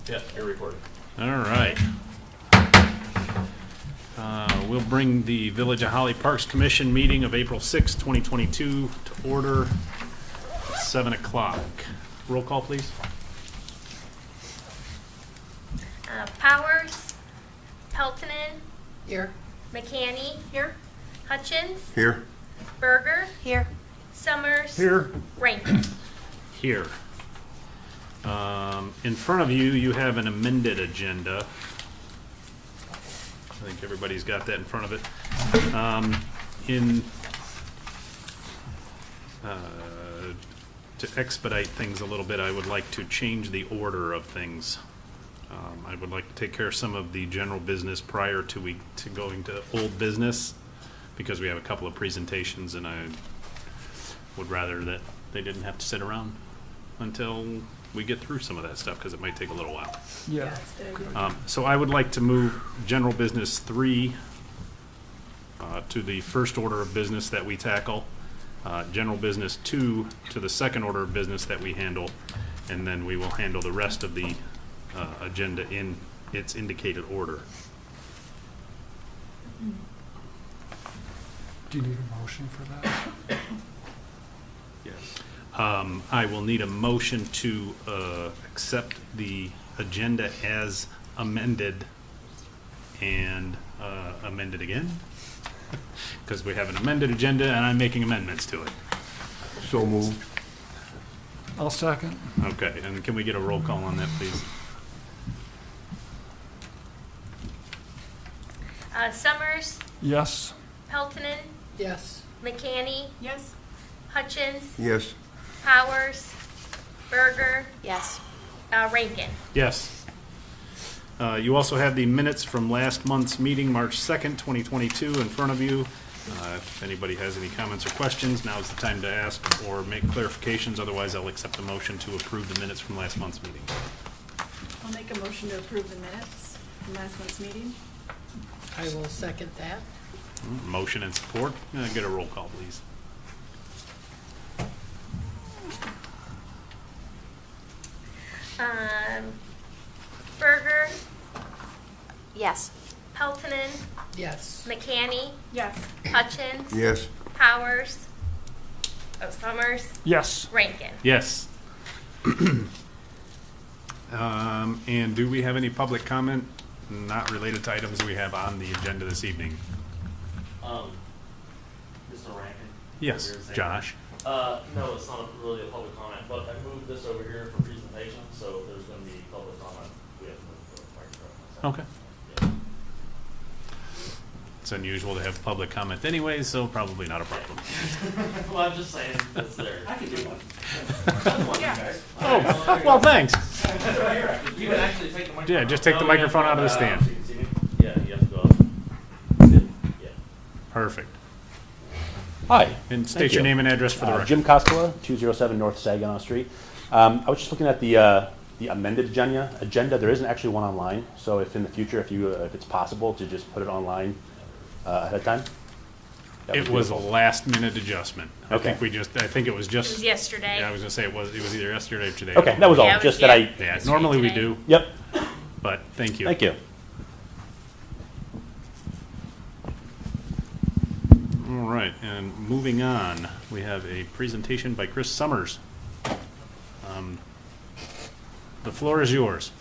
Yeah, you're recording. All right. We'll bring the Village of Holly Parks Commission meeting of April 6, 2022 to order at 7 o'clock. Roll call, please. Powers, Peltonen, Here. McCanny. Here. Hutchins. Here. Berger. Here. Summers. Here. Rankin. Here. In front of you, you have an amended agenda. I think everybody's got that in front of it. To expedite things a little bit, I would like to change the order of things. I would like to take care of some of the general business prior to going to old business, because we have a couple of presentations, and I would rather that they didn't have to sit around until we get through some of that stuff, because it might take a little while. Yeah. So I would like to move general business 3 to the first order of business that we tackle, general business 2 to the second order of business that we handle, and then we will handle the rest of the agenda in its indicated order. Do you need a motion for that? Yes. I will need a motion to accept the agenda as amended and amended again, because we have an amended agenda and I'm making amendments to it. So moved. I'll second. Okay, and can we get a roll call on that, please? Summers, Yes. Peltonen, Yes. McCanny. Yes. Hutchins, Yes. Powers, Berger, Yes. Rankin. Yes. You also have the minutes from last month's meeting, March 2nd, 2022, in front of you. If anybody has any comments or questions, now is the time to ask or make clarifications. Otherwise, I'll accept a motion to approve the minutes from last month's meeting. I'll make a motion to approve the minutes from last month's meeting. I will second that. Motion and support. Get a roll call, please. Berger, Yes. Peltonen, Yes. McCanny, Yes. Hutchins, Yes. Powers, Summers, Yes. Rankin. Yes. And do we have any public comment not related to items we have on the agenda this evening? Mr. Rankin? Yes, Over here saying- Josh. No, it's not really a public comment, but I moved this over here for presentation, so if there's gonna be public comment, we have to move the microphone. Okay. Yeah. It's unusual to have public comment anyway, so probably not a problem. Well, I'm just saying, it's there. I can do one. Oh, well, thanks. You can actually take the microphone. Yeah, just take the Oh, yeah, microphone out of the so stand. you can see me? Yeah, you have to go up. Yeah. Perfect. Hi. And state Thank your you. name and address for the record. Jim Costola, 207 North Saginaw Street. I was just looking at the amended agenda. There isn't actually one online, so if in the future, if it's possible to just put it online ahead of time. that would It be was a beautiful. last minute adjustment. I Okay. think it was It just. was yesterday. Yeah, I was gonna say it was either yesterday or today. Okay, that was all. Yeah, it was Just that I. yesterday. Yeah, It's normally we today. do, Yep. but thank you. Thank you. All right, and moving on, we have a presentation by Chris Summers. The floor is yours.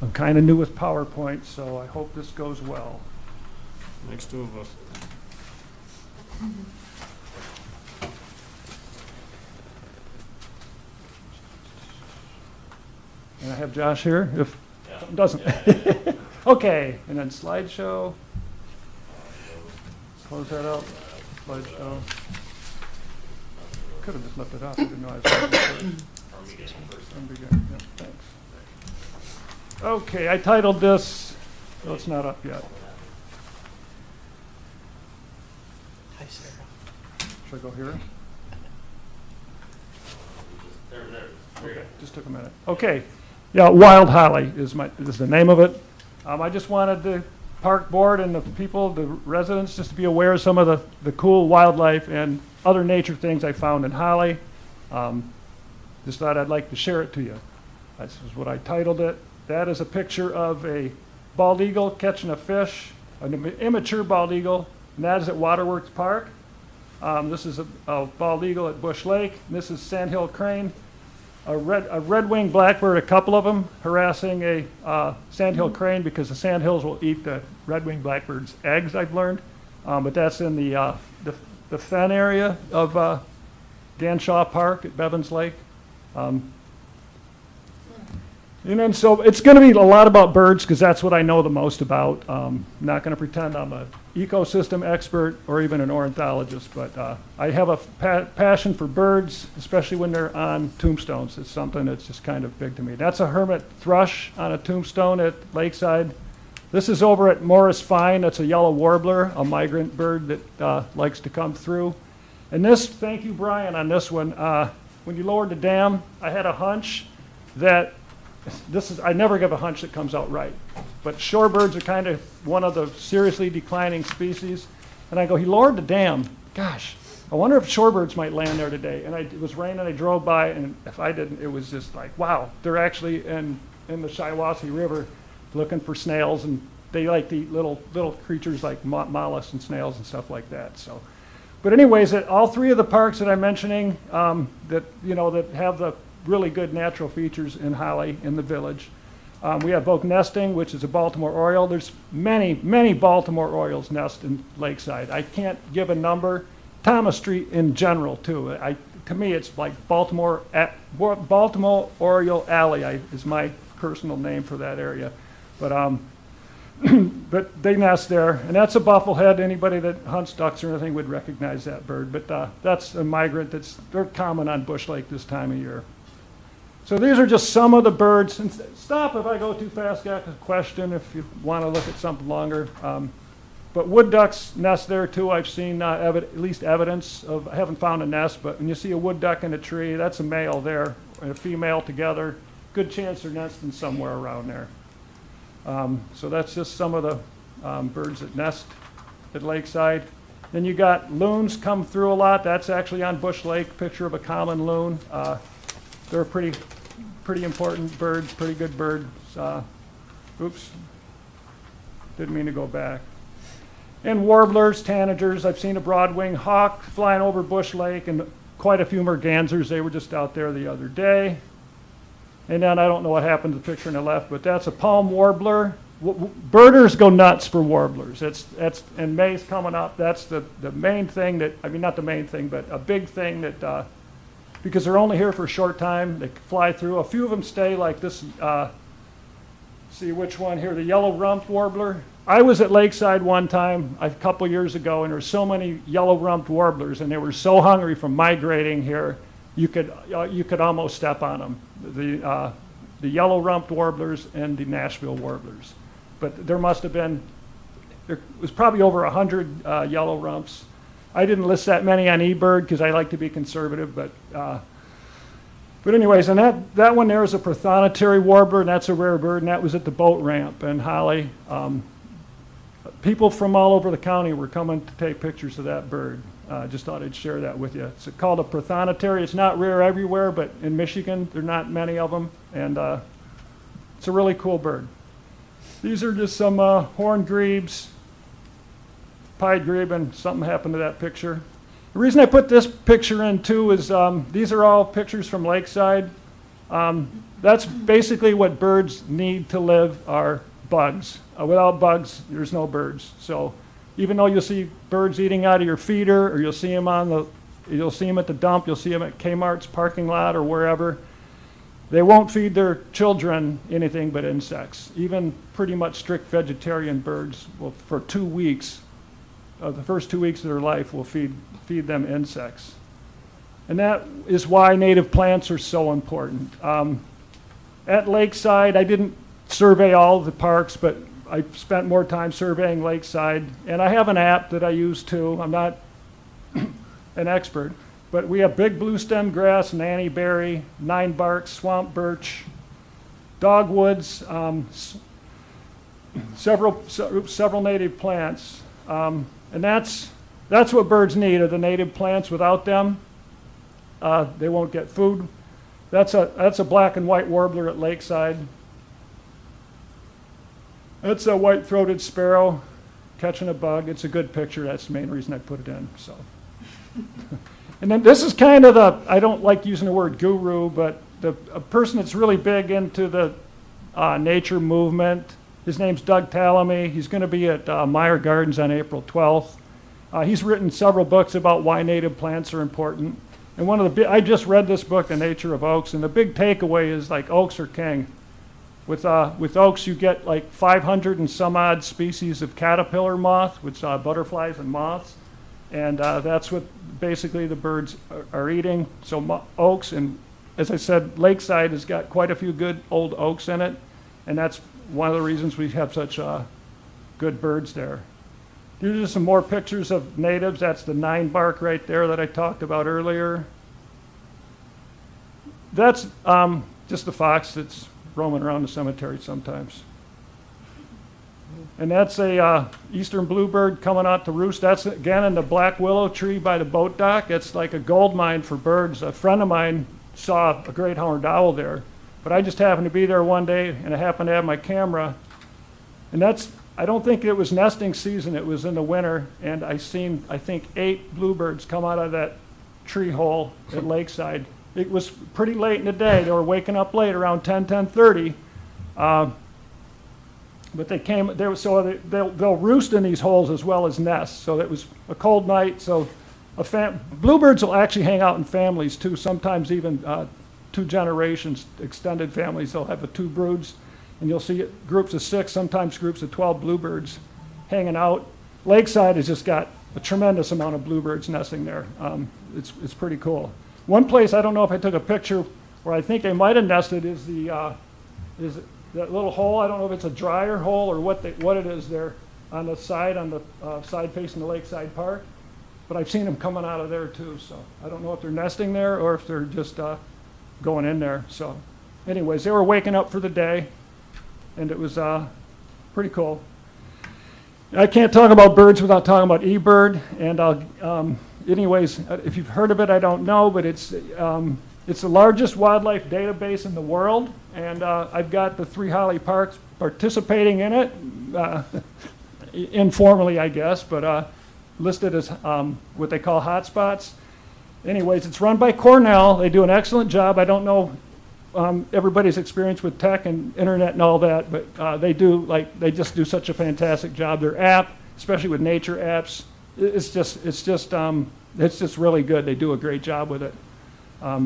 I'm kind of new with PowerPoint, so I hope this goes well. Next two of us. And I have Josh here, if Yeah. it doesn't. Yeah. Okay, and then slideshow. Close that out. Slideshow. Could have just left it up, I didn't know I was looking for it. And begin. Yeah, thanks. Okay, I titled this, oh, it's not up yet. Hi, Sarah. Should I go here? There you go. Just took a minute. Okay, yeah, Wild Holly is the name of it. I just wanted to park board and the people, the residents, just to be aware of some of the cool wildlife and other nature things I found in Holly. Just thought I'd like to share it to you. This is what I titled it. That is a picture of a bald eagle catching a fish, an immature bald eagle, and that is at Waterworks Park. This is a bald eagle at Bush Lake. And this is sandhill crane, a red-winged blackbird, a couple of them, harassing a sandhill crane because the sandhills will eat the red-winged blackbird's eggs, I've learned. But that's in the fen area of Ganshaw Park at Bevins Lake. And then so it's going to be a lot about birds because that's what I know the most about. I'm not going to pretend I'm an ecosystem expert or even an ornithologist, but I have a passion for birds, especially when they're on tombstones. It's something that's just kind of big to me. That's a hermit thrush on a tombstone at Lakeside. This is over at Morris Fine. That's a yellow warbler, a migrant bird that likes to come through. And this, thank you, Brian, on this one. When you lowered the dam, I had a hunch that I never give a hunch that comes out right. But shorebirds are kind of one of the seriously declining species. And I go, he lowered the dam. Gosh, I wonder if shorebirds might land there today. And it was raining, I drove by, and if I didn't, it was just like, wow, they're actually in the Shiawassee River looking for snails, and they like to eat little creatures like mollusks and snails and stuff like that. So, but anyways, at all three of the parks that I'm mentioning that have the really good natural features in Holly, in the village. We have oak nesting, which is a Baltimore Oriole. There's many Baltimore Orioles nest in Lakeside. I can't give a number. Thomas Street in general, too. To me, it's like Baltimore Oriole Alley is my personal name for that area. But but they nest there, and that's a bufflehead. Anybody that hunts ducks or anything would recognize that bird. But that's a migrant they're common on Bush Lake this time of year. So these are just some of the birds. And stop if I go too fast, ask a question if you want to look at something longer. But wood ducks nest there too. I've seen at least evidence of, I haven't found a nest, but when you see a wood duck in a tree, that's a male there and a female together. Good chance they're nesting somewhere around there. So that's just some of the birds that nest at Lakeside. Then you got loons come through a lot. That's actually on Bush Lake, picture of a common loon. They're pretty important birds, pretty good birds. Oops, didn't mean to go back. And warblers, tanagers. I've seen a broadwing hawk flying over Bush Lake and quite a few mergansers. They were just out there the other day. And then I don't know what happened to the picture on the left, but that's a palm warbler. Birders go nuts for warblers. And May's coming up. That's the main thing not the main thing, but a big thing that, because they're only here for a short time, they fly through. A few of them stay like this. See which one here, the yellow-rumped warbler. I was at Lakeside one time a couple years ago, and there were so many yellow-rumped warblers, and they were so hungry from migrating here, you could almost step on them. The yellow-rumped warblers and the Nashville warblers. But there was probably over 100 yellow rumps. I didn't list that many on eBird because I like to be conservative, but anyways, and that one there is a prothonotary warbler, and that's a rare bird, and that was at the boat ramp in Holly. People from all over the county were coming to take pictures of that bird. Just thought I'd share that with you. It's called a prothonotary. It's not rare everywhere, but in Michigan, there are not many of them, and it's a really cool bird. These are just some horned grebes, pied grebe, and something happened to that picture. The reason I put this picture in too is these are all pictures from Lakeside. That's basically what birds need to live, are bugs. Without bugs, there's no birds. So even though you'll see birds eating out of your feeder, or you'll see them at the dump, you'll see them at Kmart's parking lot or wherever, they won't feed their children anything but insects. Even pretty much strict vegetarian birds will, for 2 weeks, the first 2 weeks of their life, will feed them insects. And that is why native plants are so important. At Lakeside, I didn't survey all of the parks, but I spent more time surveying Lakeside. And I have an app that I use too. I'm not an expert, but we have big blue stem grass, nannyberry, nine bark, swamp birch, dogwoods, several native plants. And that's what birds need, are the native plants. Without them, they won't get food. That's a black and white warbler at Lakeside. It's a white-throated sparrow catching a bug. It's a good picture. That's the main reason I put it in. So, and then this is kind of I don't like using the word guru, but a person that's really big into the nature movement. His name's Doug Tallamy. He's going to be at Meyer Gardens on April 12th. He's written several books about why native plants are important. And I just read this book, The Nature of Oaks, and the big takeaway is like oaks are king. With oaks, you get like 500 and some odd species of caterpillar moth, which are butterflies and moths, and that's what basically the birds are eating. So oaks, and as I said, Lakeside has got quite a few good old oaks in it, and that's one of the reasons we have such good birds there. Here's just some more pictures of natives. That's the 9-bark right there that I talked about earlier. That's just the fox that's roaming around the cemetery sometimes. And that's a eastern bluebird coming out to roost. That's again in the black willow tree by the boat dock. It's like a gold mine for birds. A friend of mine saw a great horned owl there, but I just happened to be there one day and I happened to have my camera. And I don't think it was nesting season, it was in the winter, and I seen, I think, 8 bluebirds come out of that tree hole at Lakeside. It was pretty late in the day. They were waking up late, around 10:30. But they came, they'll roost in these holes as well as nest. So it was a cold night, so bluebirds will actually hang out in families too, sometimes even 2 generations, extended families. They'll have the 2 broods, and you'll see groups of 6, sometimes groups of 12 bluebirds hanging out. Lakeside has just got a tremendous amount of bluebirds nesting there. It's pretty cool. One place, I don't know if I took a picture, where I think they might have nested is that little hole. I don't know if it's a dryer hole or what it is there on the side facing the Lakeside Park. But I've seen them coming out of there too, so I don't know if they're nesting there or if they're just going in there. So anyways, they were waking up for the day, and it was pretty cool. I can't talk about birds without talking about eBird, and anyways, if you've heard of it, I don't know, but it's the largest wildlife database in the world, and I've got the 3 Holly Parks participating in it, informally, I guess, but listed as what they call hotspots. Anyways, it's run by Cornell. They do an excellent job. I don't know everybody's experience with tech and internet and all that, but they just do such a fantastic job. Their app, especially with nature apps, it's just really good. They do a great job with it.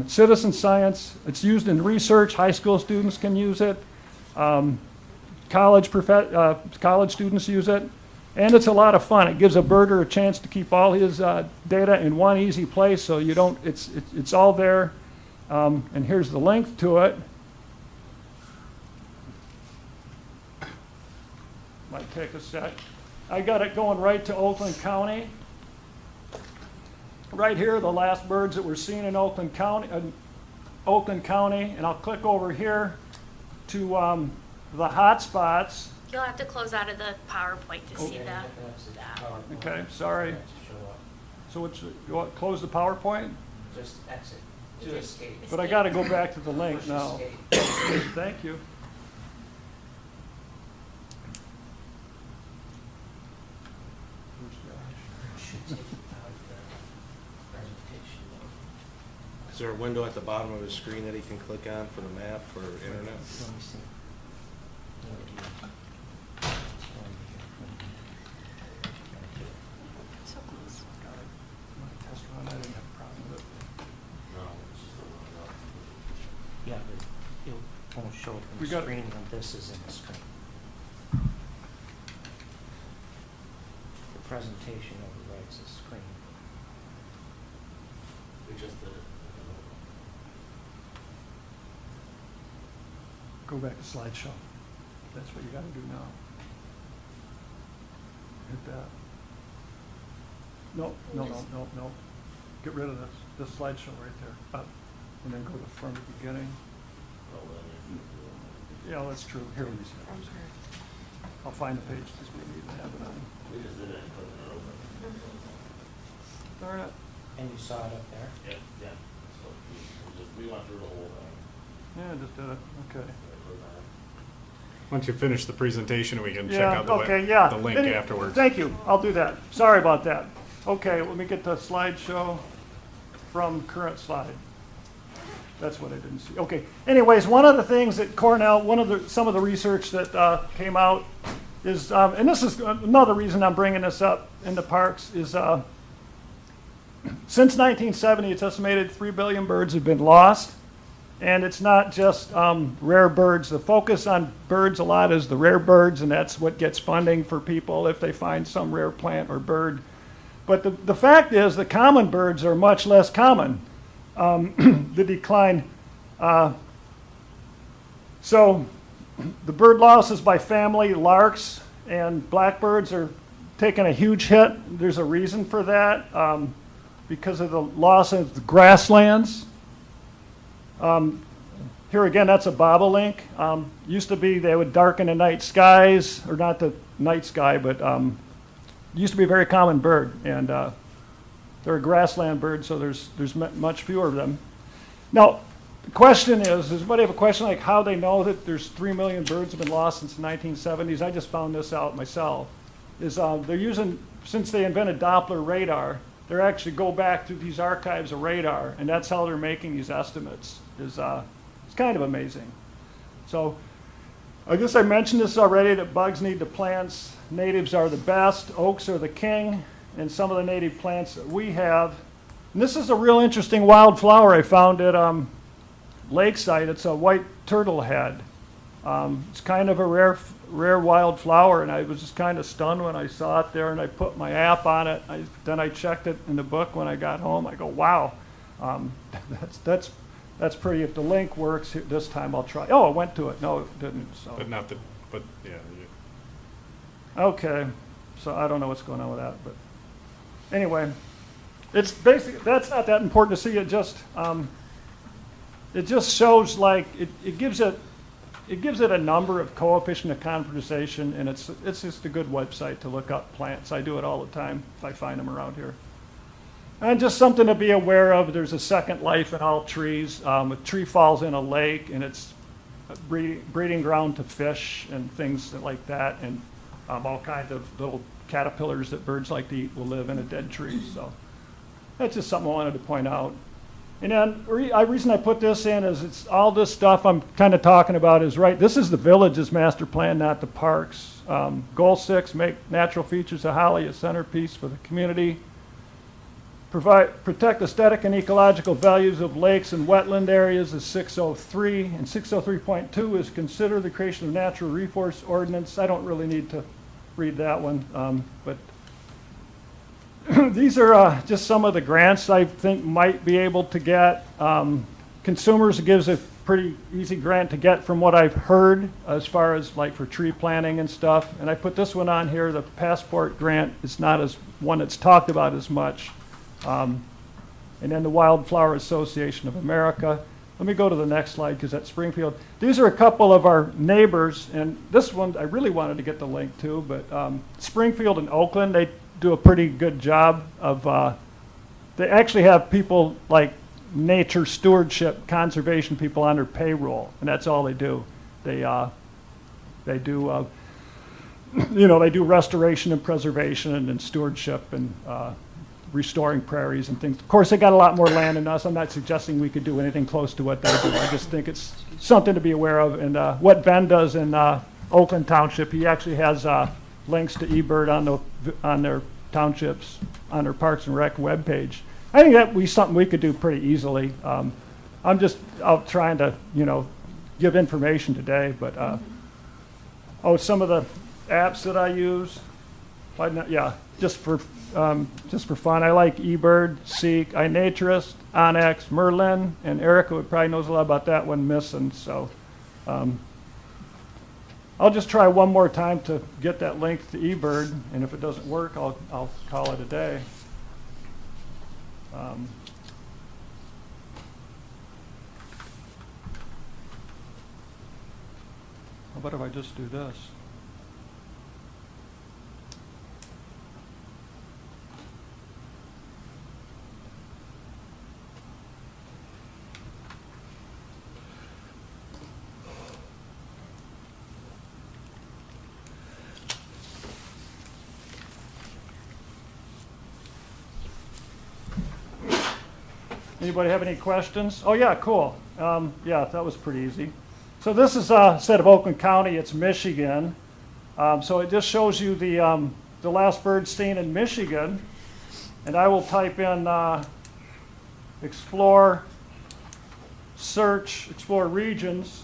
Citizen science, it's used in research. High school students can use it. College students use it. And it's a lot of fun. It gives a birder a chance to keep all his data in one easy place, so you don't, it's all there. And here's the link to it. Might take a sec. I got it going right to Oakland County. Right here, the last birds that we're seeing in Oakland County, and I'll click over here to the hotspots. You'll have to close out of the PowerPoint to see that. Okay, sorry. So close the PowerPoint? Just exit to escape. But I got to go back to the link now. Thank you. Is there a window at the bottom of the screen that he can click on for the map for internet? Let me see. So close. Yeah, but it won't show up We on got- the screen when this is in the screen. The presentation overrides the screen. We just did it. Go back to slideshow. That's what you got to do now. Hit that. No. Get rid of this slideshow right there. Up. And then go to from the beginning. Yeah, that's true. Here we go. I'll find the page because we need to have it on. We just did it and put it over. Darn it. And you saw it up there? Yeah, yeah. So we went through the whole thing. Yeah, I just did it, okay. Once you finish the presentation, we can check Yeah, out okay, yeah. the link Any- afterwards. Thank you, I'll do that. Sorry about that. Okay, let me get the slideshow from current slide. That's what I didn't see. Okay, anyways, one of the things that Cornell, some of the research that came out is, and this is another reason I'm bringing this up in the parks, is since 1970, it's estimated 3 billion birds have been lost. And it's not just rare birds. The focus on birds a lot is the rare birds, and that's what gets funding for people if they find some rare plant or bird. But the fact is the common birds are much less common. The decline. So the bird losses by family, larks and blackbirds are taking a huge hit. There's a reason for that because of the loss of the grasslands. Here again, that's a bobolink. Used to be they would darken the night skies, or not the night sky, but used to be a very common bird, and they're a grassland bird, so there's much fewer of them. Now, the question is, does anybody have a question like how they know that there's 3 million birds have been lost since the 1970s? I just found this out myself. Is they're using, since they invented Doppler radar, they're actually go back through these archives of radar, and that's how they're making these estimates. It's kind of amazing. So I guess I mentioned this already, that bugs need the plants. Natives are the best, oaks are the king, and some of the native plants that we have. And this is a real interesting wildflower I found at Lakeside. It's a white turtle head. It's kind of a rare wildflower, and I was just kind of stunned when I saw it there, and I put my app on it. Then I checked it in the book when I got home. I go, wow, that's pretty. If the link works this time, I'll try. Oh, it went to it. No, it didn't. So. But yeah. Okay, so I don't know what's going on with that, but anyway, it's basically, that's not that important to see. It just shows, like, it gives it a number of coefficient of conversation, and it's just a good website to look up plants. I do it all the time if I find them around here. And just something to be aware of, there's a second life in all trees. A tree falls in a lake, and it's a breeding ground to fish and things like that, and all kinds of little caterpillars that birds like to eat will live in a dead tree. So that's just something I wanted to point out. And then the reason I put this in is it's all this stuff I'm kind of talking about is right. This is the village's master plan, not the parks. Goal 6, make natural features of Holly a centerpiece for the community. Protect aesthetic and ecological values of lakes and wetland areas is 603. And 603.2 is consider the creation of natural resource ordinance. I don't really need to read that one, but these are just some of the grants I think might be able to get. Consumers gives a pretty easy grant to get from what I've heard as far as like for tree planting and stuff. And I put this one on here, the passport grant is not as one that's talked about as much. And then the Wildflower Association of America. Let me go to the next slide because that's Springfield. These are a couple of our neighbors, and this one I really wanted to get the link to, but Springfield and Oakland, they do a pretty good job of, they actually have people like nature stewardship, conservation people on their payroll, and that's all they do. They do, they do restoration and preservation and stewardship and restoring prairies and things. Of course, they got a lot more land than us. I'm not suggesting we could do anything close to what they do. I just think it's something to be aware of. And what Ben does in Oakland Township, he actually has links to eBird on their townships, on their Parks and Rec webpage. I think that would be something we could do pretty easily. I'm just out trying to, give information today. But some of the apps that I use, just for fun. I like eBird, Seek, iNaturalist, Onyx, Merlin, and Erica probably knows a lot about that one missing. So I'll just try one more time to get that link to eBird, and if it doesn't work, I'll call it a day. How about if I just do this? Anybody have any questions? Oh, yeah, cool. Yeah, that was pretty easy. So this is, instead of Oakland County, it's Michigan. So it just shows you the last bird seen in Michigan. And I will type in explore, search, explore regions,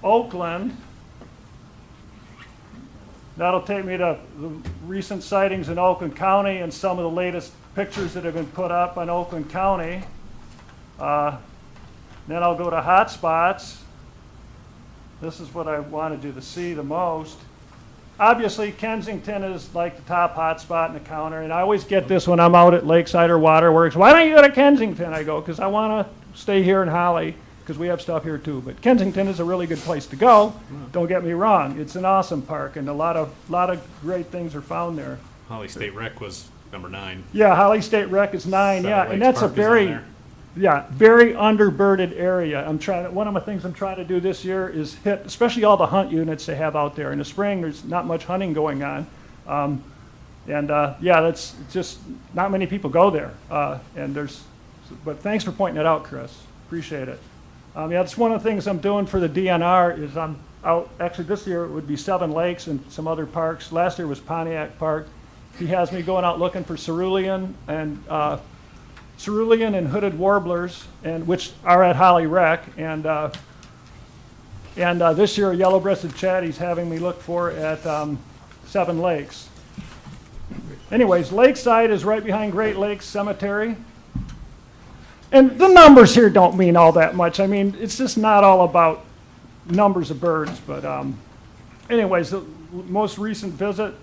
Oakland. That'll take me to the recent sightings in Oakland County and some of the latest pictures that have been put up on Oakland County. Then I'll go to hotspots. This is what I wanted you to see the most. Obviously, Kensington is like the top hotspot in the county, and I always get this when I'm out at Lakeside or Waterworks. Why don't you go to Kensington? I go, because I want to stay here in Holly, because we have stuff here too. But Kensington is a really good place to go. Don't get me wrong. It's an awesome park, and a lot of great things are found there. Holly State Rec was number 9. Yeah, Holly State Rec is 9, yeah, Lakes and that's Park a is on very, there. yeah, very underbirded area. One of the things I'm trying to do this year is hit, especially all the hunt units they have out there. In the spring, there's not much hunting going on. Yeah, that's just, not many people go there. But thanks for pointing it out, Chris. Appreciate it. Yeah, that's one of the things I'm doing for the DNR is I'm out, actually this year it would be 7 Lakes and some other parks. Last year was Pontiac Park. He has me going out looking for cerulean and hooded warblers, and which are at Holly Rec, and this year yellow-breasted chat he's having me look for at 7 Lakes. Anyways, Lakeside is right behind Great Lakes Cemetery. And the numbers here don't mean all that much. I mean, it's just not all about numbers of birds. But anyways, the most recent visit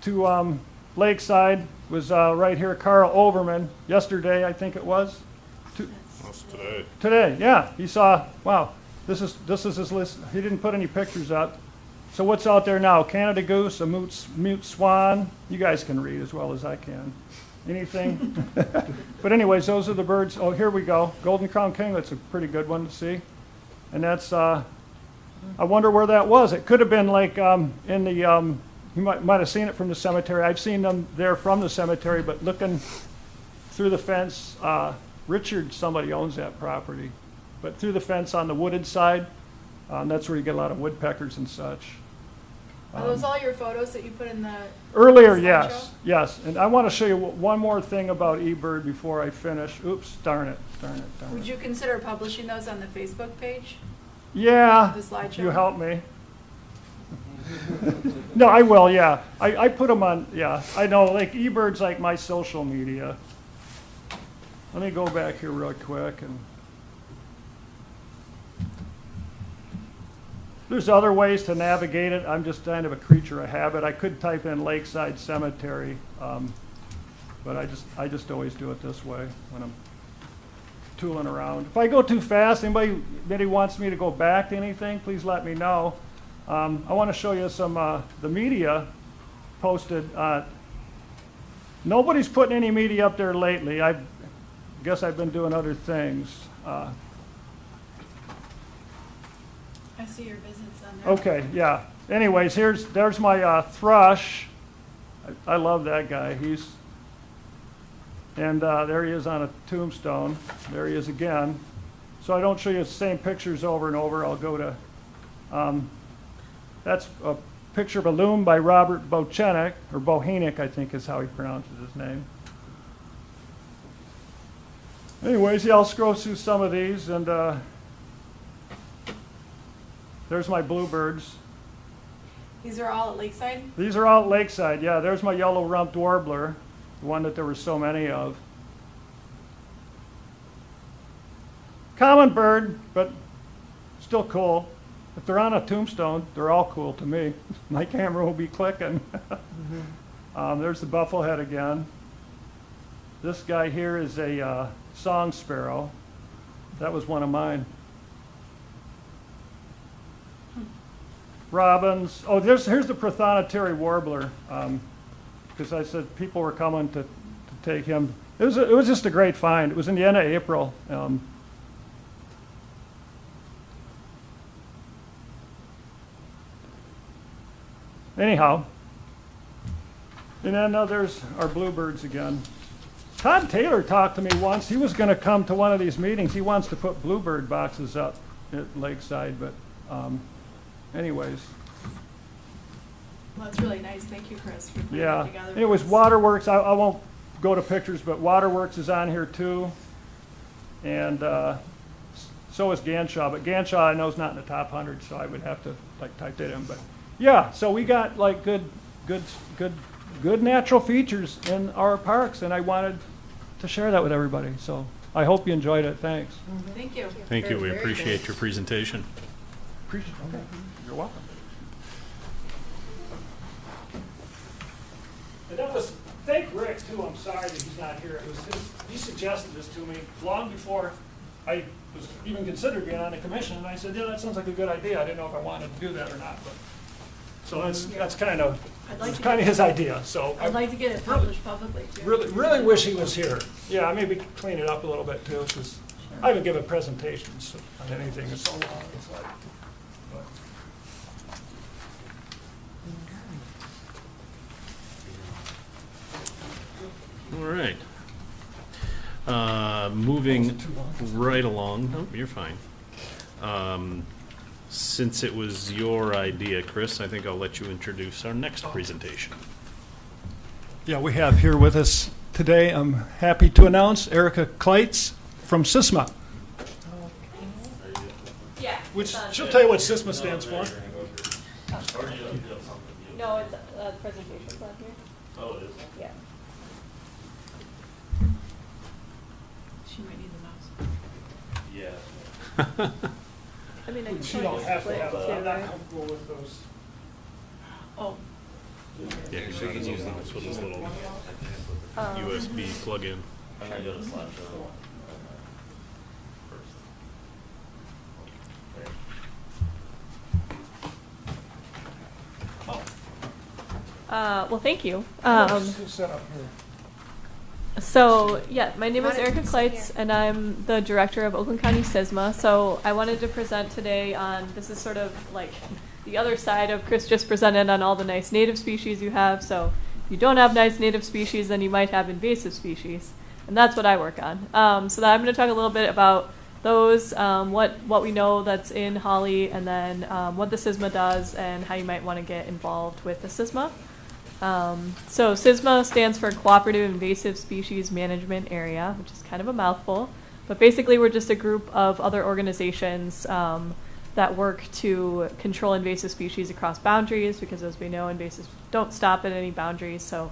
to Lakeside was right here, Carl Overman, yesterday, I think it was. That's today. Today, yeah. He saw, wow, this is his list. He didn't put any pictures up. So what's out there now? Canada goose, a mute swan. You guys can read as well as I can. Anything? But anyways, those are the birds. Oh, here we go. Golden crown kinglet's a pretty good one to see. And that's, I wonder where that was. It could have been like in the, you might have seen it from the cemetery. I've seen them there from the cemetery, but looking through the fence, Richard, somebody owns that property. But through the fence on the wooded side, that's where you get a lot of woodpeckers and such. Are those all your photos that you put in the? Earlier, slideshow? yes. And I want to show you one more thing about eBird before I finish. Oops, darn it. Would you consider publishing those on the Facebook page? Yeah, The slideshow? you help me. No, I will, yeah. I put them on, yeah. I know, like eBird's like my social media. Let me go back here real quick and. There's other ways to navigate it. I'm just kind of a creature of habit. I could type in Lakeside Cemetery, but I just always do it this way when I'm tooling around. If I go too fast, anybody wants me to go back to anything, please let me know. I want to show you some, the media posted. Nobody's putting any media up there lately. I guess I've been doing other things. I see your visits on there. Okay, yeah. Anyways, there's my thrush. I love that guy. There he is on a tombstone. There he is again. So I don't show you the same pictures over and over. I'll go to, that's a picture of a loom by Robert Bochenek, or Bohenik, I think is how he pronounces his name. Anyways, yeah, I'll scroll through some of these, and there's my bluebirds. These are all at Lakeside? These are all at Lakeside, yeah. There's my yellow-rumped warbler, the one that there were so many of. Common bird, but still cool. If they're on a tombstone, they're all cool to me. My camera will be clicking. There's the bufflehead again. This guy here is a song sparrow. That was one of mine. Robins. Oh, here's the prothonotary warbler, because I said people were coming to take him. It was just a great find. It was in the end of April. Anyhow, and then there's our bluebirds again. Todd Taylor talked to me once. He was gonna come to one of these meetings. He wants to put bluebird boxes up at Lakeside, but, anyways. Well, that's really nice. Thank you, Chris, for putting Yeah, that together. it was for us. Waterworks, I won't go to pictures, but Waterworks is on here too. And so is Ganshaw, but Ganshaw I know is not in the top 100, so I would have to like type that in. But yeah, so we got like good natural features in our parks, and I wanted to share that with everybody. So I hope you enjoyed it. Thanks. Thank you. Thank you, we Very appreciate nice. your presentation. Appreciate it. Okay. You're welcome. And that was, thank Rick too, I'm sorry that he's not here. It was he suggested this to me long before I was even considered being on the commission, and I said, yeah, that sounds like a good idea. I didn't know if I wanted to do that or not, but, so that's kind of, I'd like it's to kind of get- his idea, so. I'd like to get it published publicly, too. Really wish he was here. Yeah, maybe clean it up a little bit too, because I haven't given presentations on anything in so long, it's like. but- All right. Moving right along, nope, you're fine. Since it was your idea, Chris, I think I'll let you introduce our next presentation. Yeah, we have here with us today, I'm happy to announce Erica Kleitz from SISMA, Yeah. which she'll tell you what SISMA stands for. Or do you have something? No, it's presentations on here. Oh, it is? Yeah. She might need the mouse. Yeah. I mean, I can She tell don't you have to split have, too, I'm not right? comfortable with those. Oh, Yeah, because she can use this with this little Um, USB plug-in. I'm gonna go to slideshow. First. Well, thank you. Who's set up here? So, yeah, my name is Wanted Erica to sit Kleitz, here. and I'm the director of Oakland County SISMA. So I wanted to present today on, this is sort of like the other side of Chris just presented on all the nice native species you have. So if you don't have nice native species, then you might have invasive species. And that's what I work on. So that I'm going to talk a little bit about those, what we know that's in Holly, and then what the SISMA does and how you might want to get involved with the SISMA. So SISMA stands for Cooperative Invasive Species Management Area, which is kind of a mouthful. But basically we're just a group of other organizations that work to control invasive species across boundaries, because as we know, invasives don't stop at any boundaries. So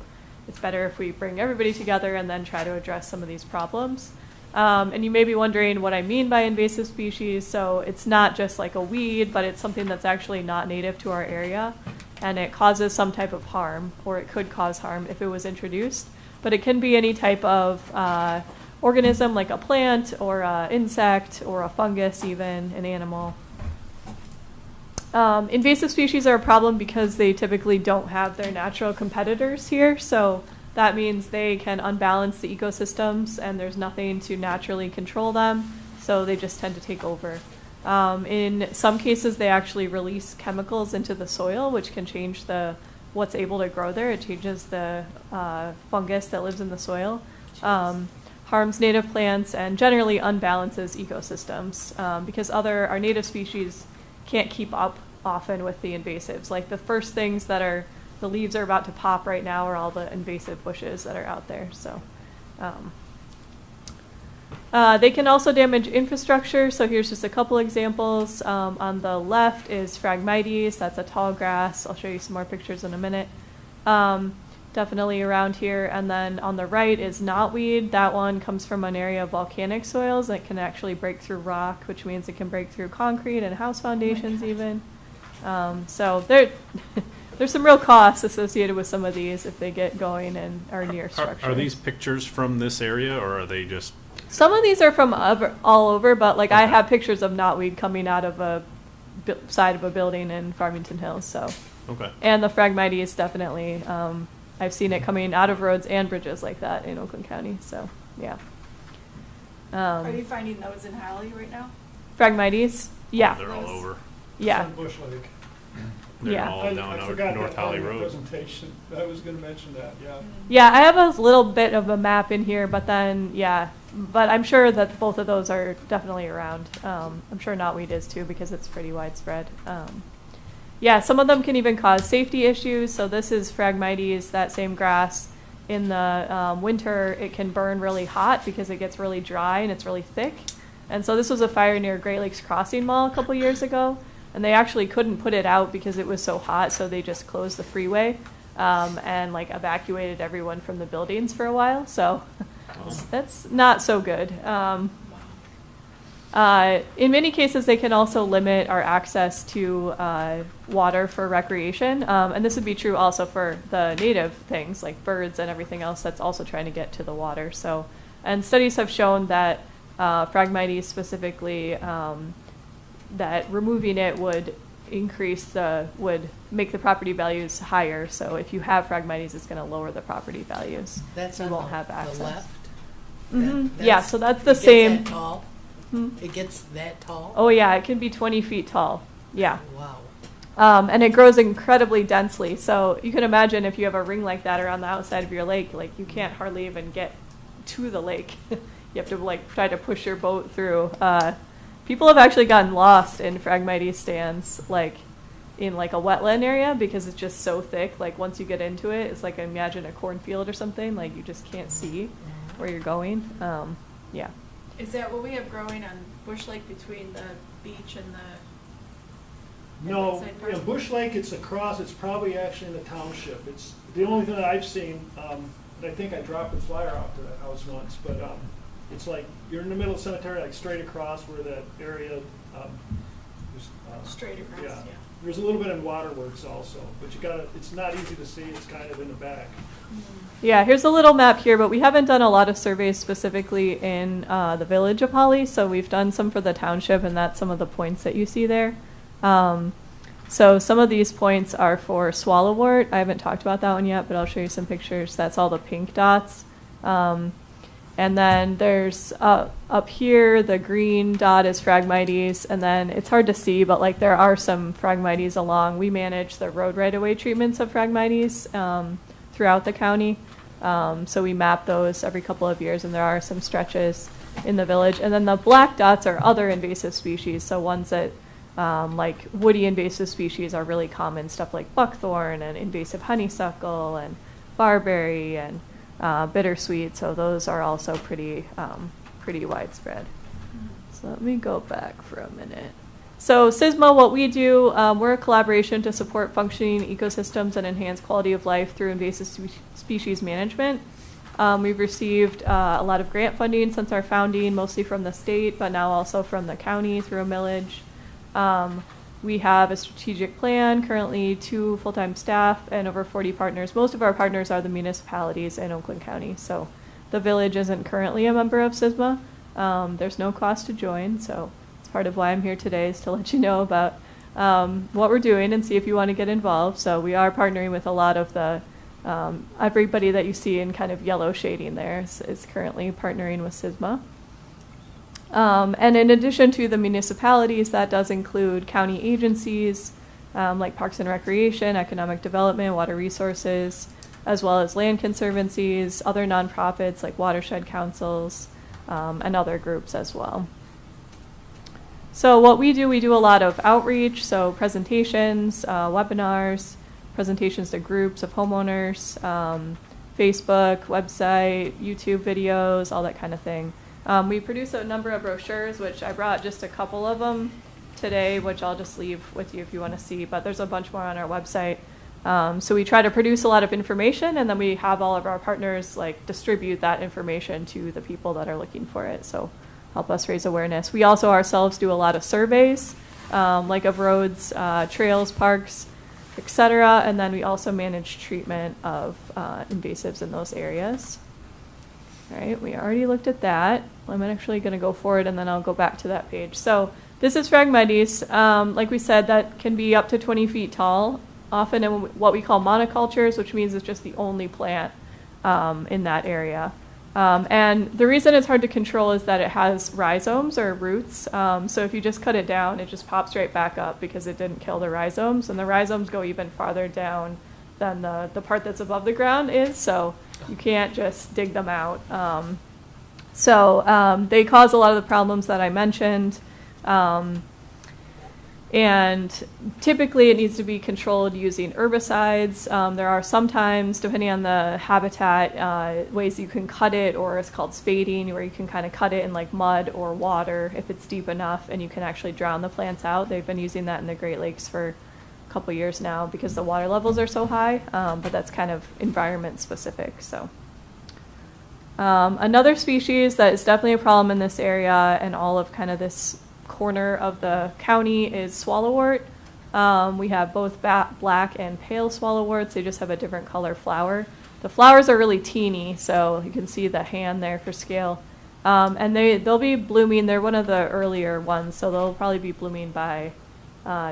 it's better if we bring everybody together and then try to address some of these problems. And you may be wondering what I mean by invasive species. So it's not just like a weed, but it's something that's actually not native to our area. And it causes some type of harm, or it could cause harm if it was introduced. But it can be any type of organism, like a plant, or an insect, or a fungus even, an animal. Invasive species are a problem because they typically don't have their natural competitors here. So that means they can unbalance the ecosystems, and there's nothing to naturally control them. So they just tend to take over. In some cases, they actually release chemicals into the soil, which can change what's able to grow there. It changes the fungus that lives in the soil, harms native plants, and generally unbalances ecosystems because our native species can't keep up often with the invasives. Like the first things the leaves are about to pop right now are all the invasive bushes that are out there. So. They can also damage infrastructure, so here's just a couple examples. On the left is Phragmites, that's a tall grass. I'll show you some more pictures in a minute. Definitely around here. And then on the right is knotweed. That one comes from an area of volcanic soils that can actually break through rock, which means it can break through concrete and house foundations even. So there's some real costs associated with some of these if they get going and are near structure. Are these pictures from this area, or are they just? Some of these are from all over, but like I have pictures of knotweed coming out of a side of a building in Farmington Hills. So, Okay. and the Phragmites definitely, I've seen it coming out of roads and bridges like that in Oakland County. So, yeah. are you finding those in Holly right now? Phragmites? Yeah. They're all over. Yeah. It's on Bush Lake. They're Yeah. all down North Holly Road. Presentation. I was gonna mention that, yeah. Yeah, I have a little bit of a map in here, but then, yeah, but I'm sure that both of those are definitely around. I'm sure knotweed is too, because it's pretty widespread. Yeah, some of them can even cause safety issues. So this is Phragmites, that same grass. In the winter, it can burn really hot because it gets really dry and it's really thick. And so this was a fire near Great Lakes Crossing Mall a couple years ago. And they actually couldn't put it out because it was so hot, so they just closed the freeway and like evacuated everyone from the buildings for a while. So that's not so good. In many cases, they can also limit our access to water for recreation. And this would be true also for the native things like birds and everything else that's also trying to get to the water. So, and studies have shown that Phragmites specifically, that removing it would would make the property values higher. So if you have Phragmites, it's going to lower the property values. That's You on won't have access. the left? Yeah, so that's the it gets same. that tall? Hmm? It gets that tall? Oh yeah, it can be 20 feet tall. Yeah. Wow. And it grows incredibly densely. So you can imagine if you have a ring like that around the outside of your lake, like you can't hardly even get to the lake. You have to like try to push your boat through. People have actually gotten lost in Phragmites stands, like in like a wetland area, because it's just so thick. Like once you get into it, it's like imagine a cornfield or something. Like you just can't see where you're going. Yeah. Is that what we have growing on Bush Lake between the beach and the? No, and that side part? Bush Lake, it's across, it's probably actually in the township. It's the only thing that I've seen, and I think I dropped a flyer off to that house once, but it's like, you're in the middle of the cemetery, like straight across where that area, Straight across, yeah. There's a little bit in Waterworks also, but you gotta, it's not easy to see, it's kind of in the back. Yeah, here's a little map here, but we haven't done a lot of surveys specifically in the village of Holly, so we've done some for the township, and that's some of the points that you see there. So some of these points are for swallowwort. I haven't talked about that one yet, but I'll show you some pictures. That's all the pink dots. And then there's up here, the green dot is Phragmites, and then it's hard to see, but like there are some Phragmites along. We manage the road right-of-way treatments of Phragmites throughout the county. So we map those every couple of years, and there are some stretches in the village. And then the black dots are other invasive species, so ones that like woody invasive species are really common, stuff like buckthorn and invasive honeysuckle and barberry and bittersweet, so those are also pretty widespread. So let me go back for a minute. So SISMA, what we do, we're a collaboration to support functioning ecosystems and enhance quality of life through invasive species management. We've received a lot of grant funding since our founding, mostly from the state, but now also from the county through a millage. We have a strategic plan, currently 2 full-time staff and over 40 partners. Most of our partners are the municipalities in Oakland County. So the village isn't currently a member of SISMA. There's no cost to join. So it's part of why I'm here today, is to let you know about what we're doing and see if you want to get involved. So we are partnering with a lot of the, everybody that you see in kind of yellow shading there is currently partnering with SISMA. And in addition to the municipalities, that does include county agencies like Parks and Recreation, Economic Development, Water Resources, as well as land conservancies, other nonprofits like watershed councils, and other groups as well. So what we do a lot of outreach, so presentations, webinars, presentations to groups of homeowners, Facebook, website, YouTube videos, all that kind of thing. We produce a number of brochures, which I brought just a couple of them today, which I'll just leave with you if you want to see, but there's a bunch more on our website. So we try to produce a lot of information, and then we have all of our partners like distribute that information to the people that are looking for it. So help us raise awareness. We also ourselves do a lot of surveys, like of roads, trails, parks, etc. And then we also manage treatment of invasives in those areas. All right, we already looked at that. I'm actually going to go forward and then I'll go back to that page. So this is Phragmites. Like we said, that can be up to 20 feet tall, often in what we call monocultures, which means it's just the only plant in that area. And the reason it's hard to control is that it has rhizomes or roots. So if you just cut it down, it just pops right back up because it didn't kill the rhizomes. And the rhizomes go even farther down than the part that's above the ground is. So you can't just dig them out. They cause a lot of the problems that I mentioned. And typically it needs to be controlled using herbicides. There are sometimes, depending on the habitat, ways you can cut it, or it's called spading, where you can kind of cut it in like mud or water if it's deep enough, and you can actually drown the plants out. They've been using that in the Great Lakes for a couple years now because the water levels are so high, but that's kind of environment specific. So another species that is definitely a problem in this area and all of kind of this corner of the county is swallowwort. We have both black and pale swallowworts. They just have a different color flower. The flowers are really teeny, so you can see the hand there for scale. And they'll be blooming. They're one of the earlier ones, so they'll probably be blooming by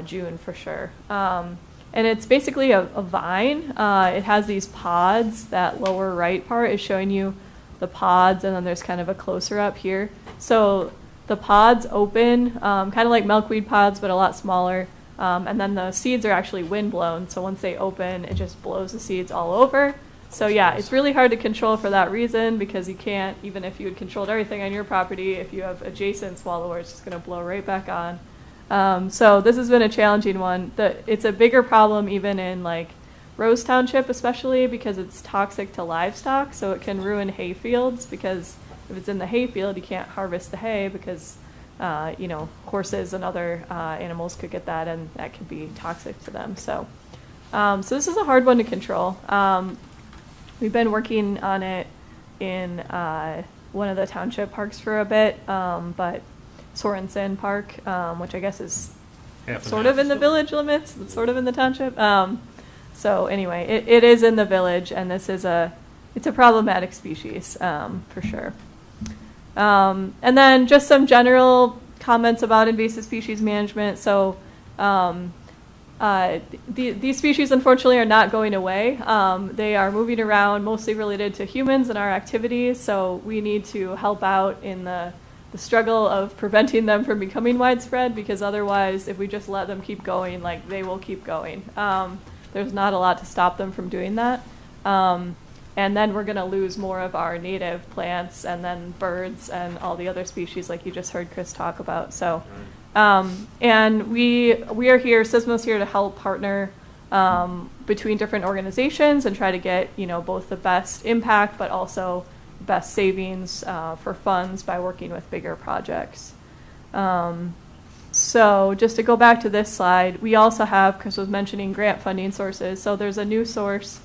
June for sure. And it's basically a vine. It has these pods. That lower right part is showing you the pods, and then there's kind of a closer up here. So the pods open, kind of like milkweed pods, but a lot smaller. And then the seeds are actually windblown. So once they open, it just blows the seeds all over. So yeah, it's really hard to control for that reason, because you can't, even if you had controlled everything on your property, if you have adjacent swallowwort, it's just going to blow right back on. So this has been a challenging one. It's a bigger problem even in like Rose Township, especially because it's toxic to livestock. So it can ruin hay fields, because if it's in the hay field, you can't harvest the hay because, horses and other animals could get that, and that could be toxic to them. So this is a hard one to control. We've been working on it in one of the township parks for a bit, but Sorensen Park, which I guess is sort of in the village limits, but sort of in the township. So anyway, it is in the village, and this is it's a problematic species for sure. And then just some general comments about invasive species management. So these species, unfortunately, are not going away. They are moving around, mostly related to humans and our activities. So we need to help out in the struggle of preventing them from becoming widespread, because otherwise, if we just let them keep going, like, they will keep going. There's not a lot to stop them from doing that. And then we're going to lose more of our native plants, and then birds and all the other species like you just heard Chris talk about. So, and we are here, SSMA's here to help partner between different organizations and try to get, both the best impact but also best savings for funds by working with bigger projects. So just to go back to this slide, we also have, Chris was mentioning grant funding sources. So there's a new source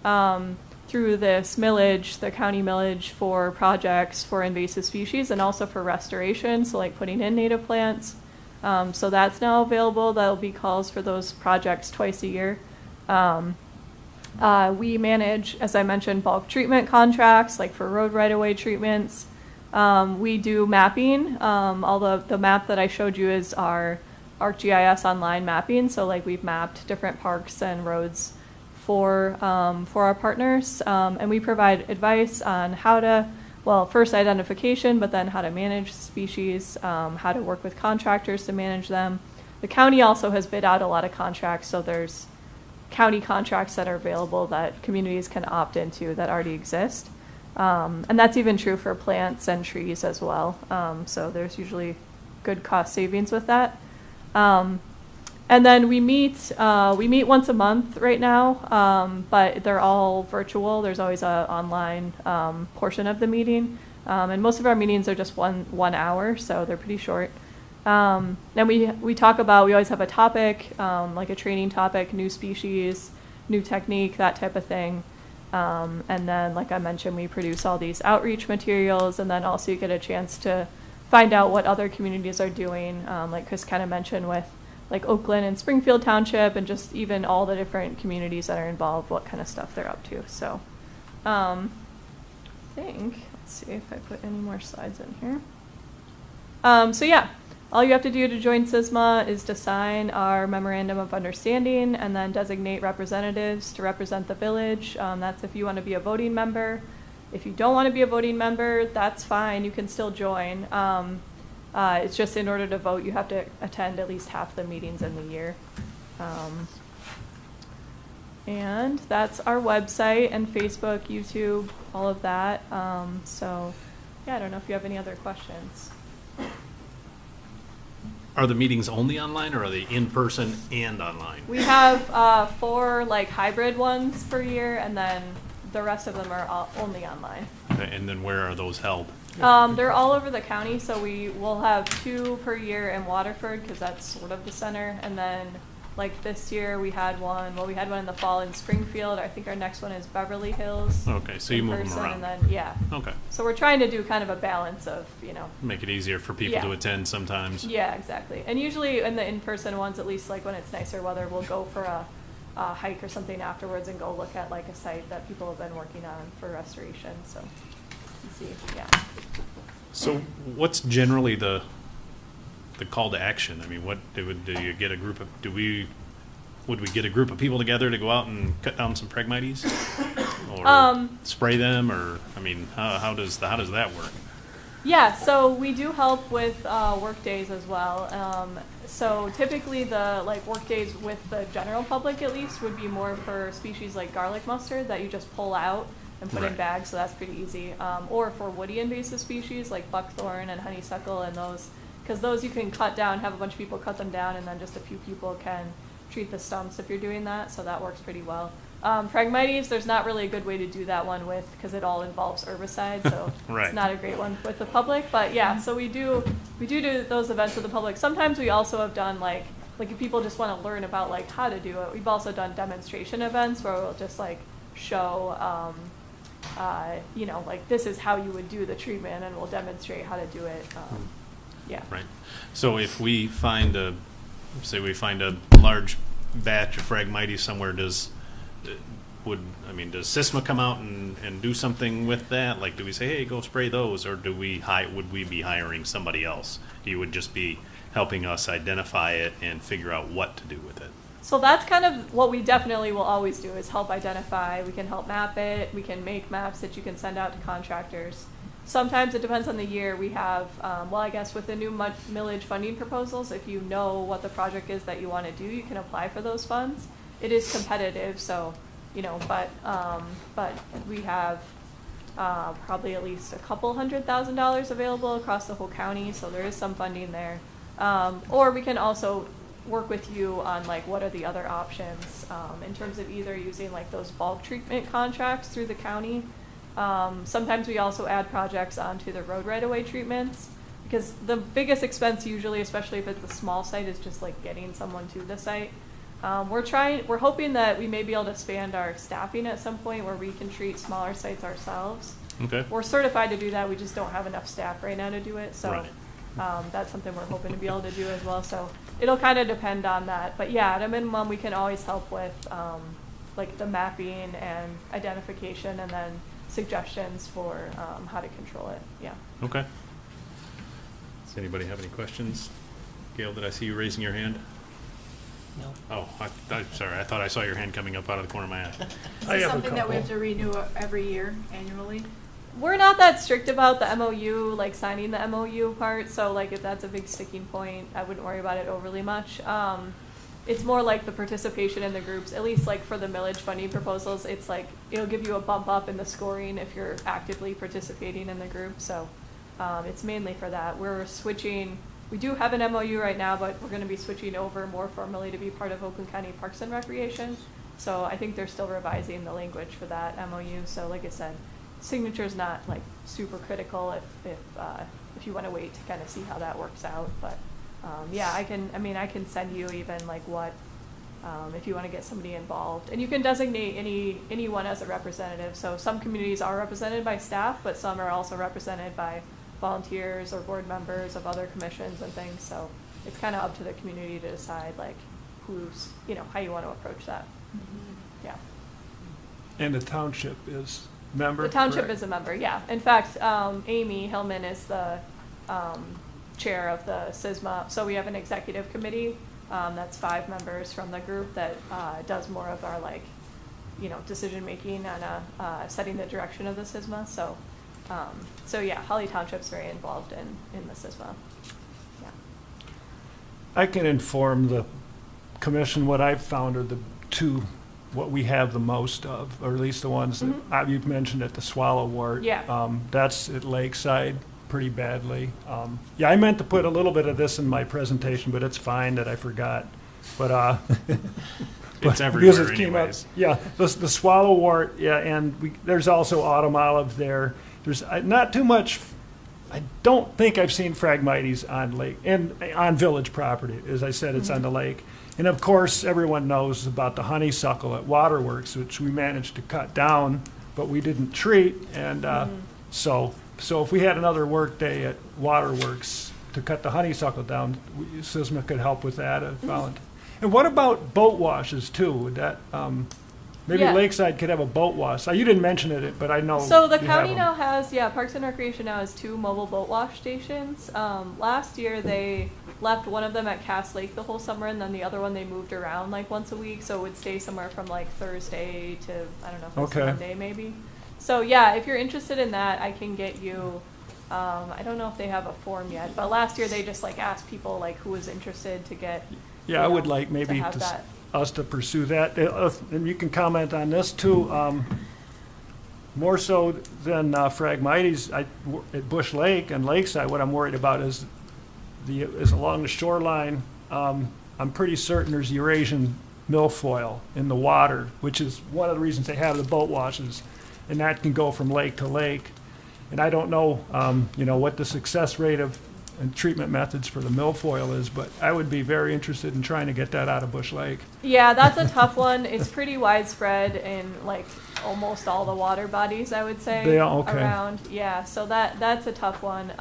through this millage, the county millage, for projects for invasive species and also for restoration, so like putting in native plants. So that's now available. That'll be calls for those projects twice a year. We manage, as I mentioned, bulk treatment contracts, like for road right-of-way treatments. We do mapping. All the map that I showed you is our ArcGIS online mapping. So like we've mapped different parks and roads for our partners, and we provide advice on how to, first identification, but then how to manage species, how to work with contractors to manage them. The county also has bid out a lot of contracts, so there's county contracts that are available that communities can opt into that already exist. And that's even true for plants and trees as well. So there's usually good cost savings with that. And then we meet once a month right now, but they're all virtual. There's always an online portion of the meeting. And most of our meetings are just one hour, so they're pretty short. And we talk about, we always have a topic, like a training topic, new species, new technique, that type of thing. And then, like I mentioned, we produce all these outreach materials, and then also you get a chance to find out what other communities are doing, like Chris kind of mentioned with like Oakland and Springfield Township, and just even all the different communities that are involved, what kind of stuff they're up to. So I think, let's see if I put any more slides in here. So yeah, all you have to do to join SSMA is to sign our Memorandum of Understanding and then designate representatives to represent the village. That's if you want to be a voting member. If you don't want to be a voting member, that's fine. You can still join. It's just in order to vote, you have to attend at least half the meetings in the year. And that's our website and Facebook, YouTube, all of that. So, yeah, I don't know if you have any other questions. Are the meetings only online, or are they in person and online? We have 4 like hybrid ones per year, and then the rest of them are only online. Okay, and then where are those held? They're all over the county, so we will have 2 per year in Waterford, because that's sort of the center. And then, like this year, we had one in the fall in Springfield. I think our next one is Beverly Hills. Okay, so you in move them person, around. And then, yeah. Okay, So we're trying to do kind of a balance of, make it easier for people to Yeah. attend sometimes. Yeah, exactly. And usually in the in-person ones, at least like when it's nicer weather, we'll go for a hike or something afterwards and go look at like a site that people have been working on for restoration. So, you see, yeah. So what's generally the call to action? I mean, do you get a group of, would we get a group of people together to go out and cut down some Phragmites? Or spray them, or, I mean, how does that work? Yeah, so we do help with work days as well. So typically the work days with the general public at least would be more for species like garlic mustard that you just pull out and put in Right. bags, so that's pretty easy. Or for woody invasive species like buckthorn and honeysuckle and those, because those you can cut down, have a bunch of people cut them down, and then just a few people can treat the stumps if you're doing that, so that works pretty well. Phragmites, there's not really a good way to do that one with, because it all involves herbicide, so Right. it's not a great one with the public. But yeah, so we do those events with the public. Sometimes we also have done like if people just want to learn about like how to do it. We've also done demonstration events where we'll just like show, like this is how you would do the treatment, and we'll demonstrate how to do it. Yeah. Right. So if we find a large batch of Phragmites somewhere, does SISMA come out and do something with that? Like, do we say, hey, go spray those, or would we be hiring somebody else? You would just be helping us identify it and figure out what to do with it. So that's kind of what we definitely will always do, is help identify. We can help map it. We can make maps that you can send out to contractors. Sometimes it depends on the year. We have, I guess with the new millage funding proposals, if you know what the project is that you want to do, you can apply for those funds. It is competitive, so, but we have probably at least $200,000 available across the whole county, so there is some funding there. Or we can also work with you on like what are the other options in terms of either using like those bulk treatment contracts through the county. Sometimes we also add projects onto the road right-of-way treatments, because the biggest expense usually, especially if it's a small site, is just like getting someone to the site. We're hoping that we may be able to expand our staffing at some point where we can treat smaller sites ourselves. Okay. We're certified to do that, we just don't have enough staff right now to do it, so Right. that's something we're hoping to be able to do as well. So it'll kind of depend on that, but yeah, at a minimum, we can always help with like the mapping and identification, and then suggestions for how to control it. Yeah. Okay. Does anybody have any questions? Gail, did I see you raising your hand? No. Oh, I'm sorry. I thought I saw your hand coming up out of the corner of my eye. Is I this have a something that we have couple. to renew every year annually? We're not that strict about the MOU, like signing the MOU part. So like if that's a big sticking point, I wouldn't worry about it overly much. It's more like the participation in the groups, at least like for the millage funding proposals, it's like it'll give you a bump up in the scoring if you're actively participating in the group. So it's mainly for that. We're switching, we do have an MOU right now, but we're going to be switching over more formally to be part of Oakland County Parks and Recreation. So I think they're still revising the language for that MOU. So like I said, signature's not like super critical if you want to wait to kind of see how that works out. But yeah, I can send you even like what, if you want to get somebody involved. And you can designate anyone as a representative. So some communities are represented by staff, but some are also represented by volunteers or board members of other commissions and things. So it's kind of up to the community to decide like who's, how you want to approach that. Yeah. And the township is member? The township correct? is a member, yeah. In fact, Amy Hillman is the chair of the SISMA. So we have an executive committee that's 5 members from the group that does more of our like decision-making on setting the direction of the SISMA. So yeah, Holly Township's very involved in the SISMA. Yeah. I can inform the commission what I've found are the two, what we have the most of, or at least the ones that you've mentioned at the Swallow Wart. Yeah. That's at Lakeside pretty badly. Yeah, I meant to put a little bit of this in my presentation, but it's fine that I forgot. But It's because everywhere it came up- anyways. Yeah, the Swallow Wart, yeah, and there's also autumn olive there. There's not too much. I don't think I've seen Phragmites on lake and on village property. As I said, it's on the lake. And of course, everyone knows about the honeysuckle at Waterworks, which we managed to cut down, but we didn't treat. And so if we had another work day at Waterworks to cut the honeysuckle down, SISMA could help with that. And what about boat washes too? Would that maybe Yeah. Lakeside could have a boat wash? You didn't mention it, but I know. So the you have county them. now has, Parks and Recreation now has 2 mobile boat wash stations. Last year they left one of them at Cass Lake the whole summer, and then the other one they moved around like once a week, so it would stay somewhere from like Thursday to, I don't know, if it's Okay. Monday maybe. So yeah, if you're interested in that, I can get you, I don't know if they have a form yet, but last year they just like asked people like who was interested to get. Yeah, I would like maybe have that. us to pursue that. And you can comment on this too. More so than Phragmites at Bush Lake and Lakeside, what I'm worried about is along the shoreline. I'm pretty certain there's Eurasian milfoil in the water, which is one of the reasons they have the boat washes, and that can go from lake to lake. And I don't know, what the success rate of and treatment methods for the milfoil is, but I would be very interested in trying to get that out of Bush Lake. Yeah, that's a tough one. It's pretty widespread in like almost all the water bodies, I would say. They are, okay. Around. Yeah, so that's a tough one.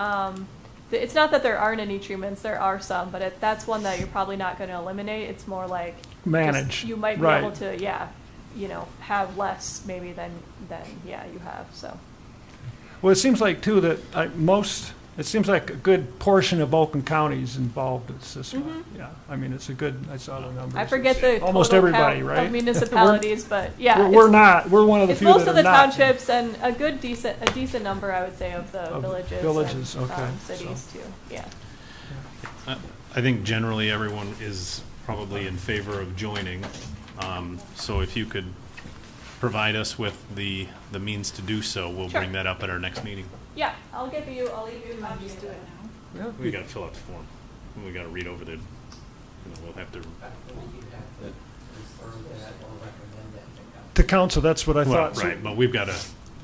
It's not that there aren't any treatments, there are some, but that's one that you're probably not going to eliminate. It's more like Manage. just, you might be Right. able to, have less maybe than you have. So Well, it seems like too that it seems like a good portion of Oakland County is involved in SISMA. Yeah, I mean, I saw the numbers. I forget the Almost total everybody, count right? of municipalities, but yeah, We're not. We're one of the it's few most that of are the not. townships and a decent number, I would say, of the Of villages. villages, and, okay, cities too. Yeah. I think generally everyone is probably in favor of joining. So if you could provide us with the means to do so, we'll Sure. bring that up at our next meeting. Yeah, I'll leave you a copy. Just do it now. Yeah. We gotta fill out the form. We gotta read over we'll have to. To council, that's what I Well, thought. So- right, but we've gotta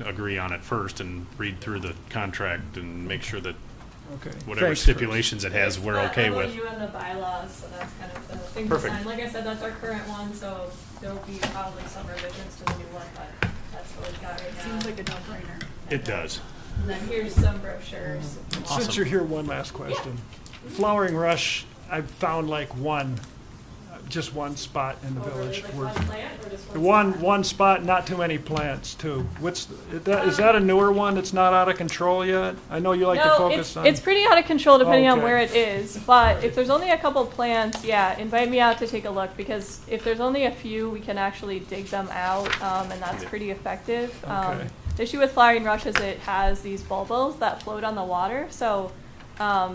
agree on it first and read through the contract and make sure that Okay. whatever Thanks, Chris. stipulations it has, we're okay with. You and the bylaws, so that's kind of the thing to Perfect. sign. Like I said, that's our current one, so there'll be probably some revisions to the new one, but that's what we've got right now. Seems like a no-brainer. It does. And then here's some brochures. Awesome. Since you're here, one last question. Flowering Rush, I've found like just one spot in the Oh, really? village. Like where- one plant or just one spot? One spot, not too many plants too. Is that a newer one that's not out of control yet? I know you like to No, focus on. it's pretty out of control depending on Okay. where it is. But if there's only a couple plants, yeah, invite me out to take a look, because if there's only a few, we can actually dig them out, and that's pretty effective. Okay. The issue with flowering rush is it has these bulbils that float on the water, so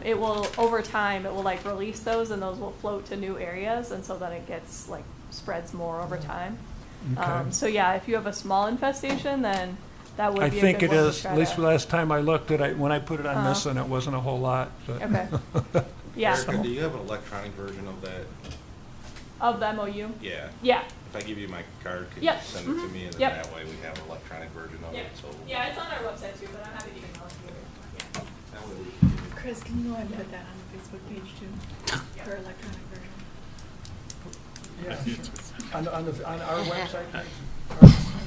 it will, over time, it will like release those, and those will float to new areas, and so then it gets like spreads more over time. Okay. So yeah, if you have a small infestation, then that would I be a think good it one is. to try At least to- last time I looked at it, when I put it on this one, it wasn't a whole lot. But Okay. Yeah. Erica, do you have an electronic version of that? Of the MOU? Yeah. Yeah. If I give you my card, can you Yep. send it to me, and then Yep. that way we have an electronic version of Yep. it, so. Yeah, it's on our website too, but I'm happy to email it to you. Yeah. That way we can- Chris, can you go ahead and put that on the Facebook page too, for electronic version? yeah, on our website.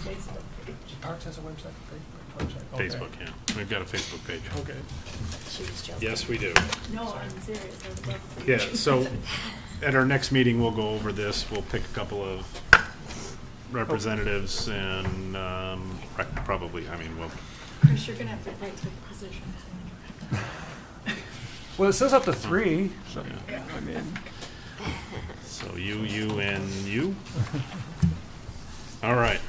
Facebook page. Parks has a website. Okay. Facebook, yeah. We've got a Facebook page. Okay. She was joking. Yes, we do. No, I'm serious. I would love to. Yeah, so at our next meeting, we'll go over this. We'll pick a couple of representatives and probably, we'll, Chris, you're gonna have to fight for the position. Well, it says up to 3. So, Yeah. I mean, so you, and you. All right.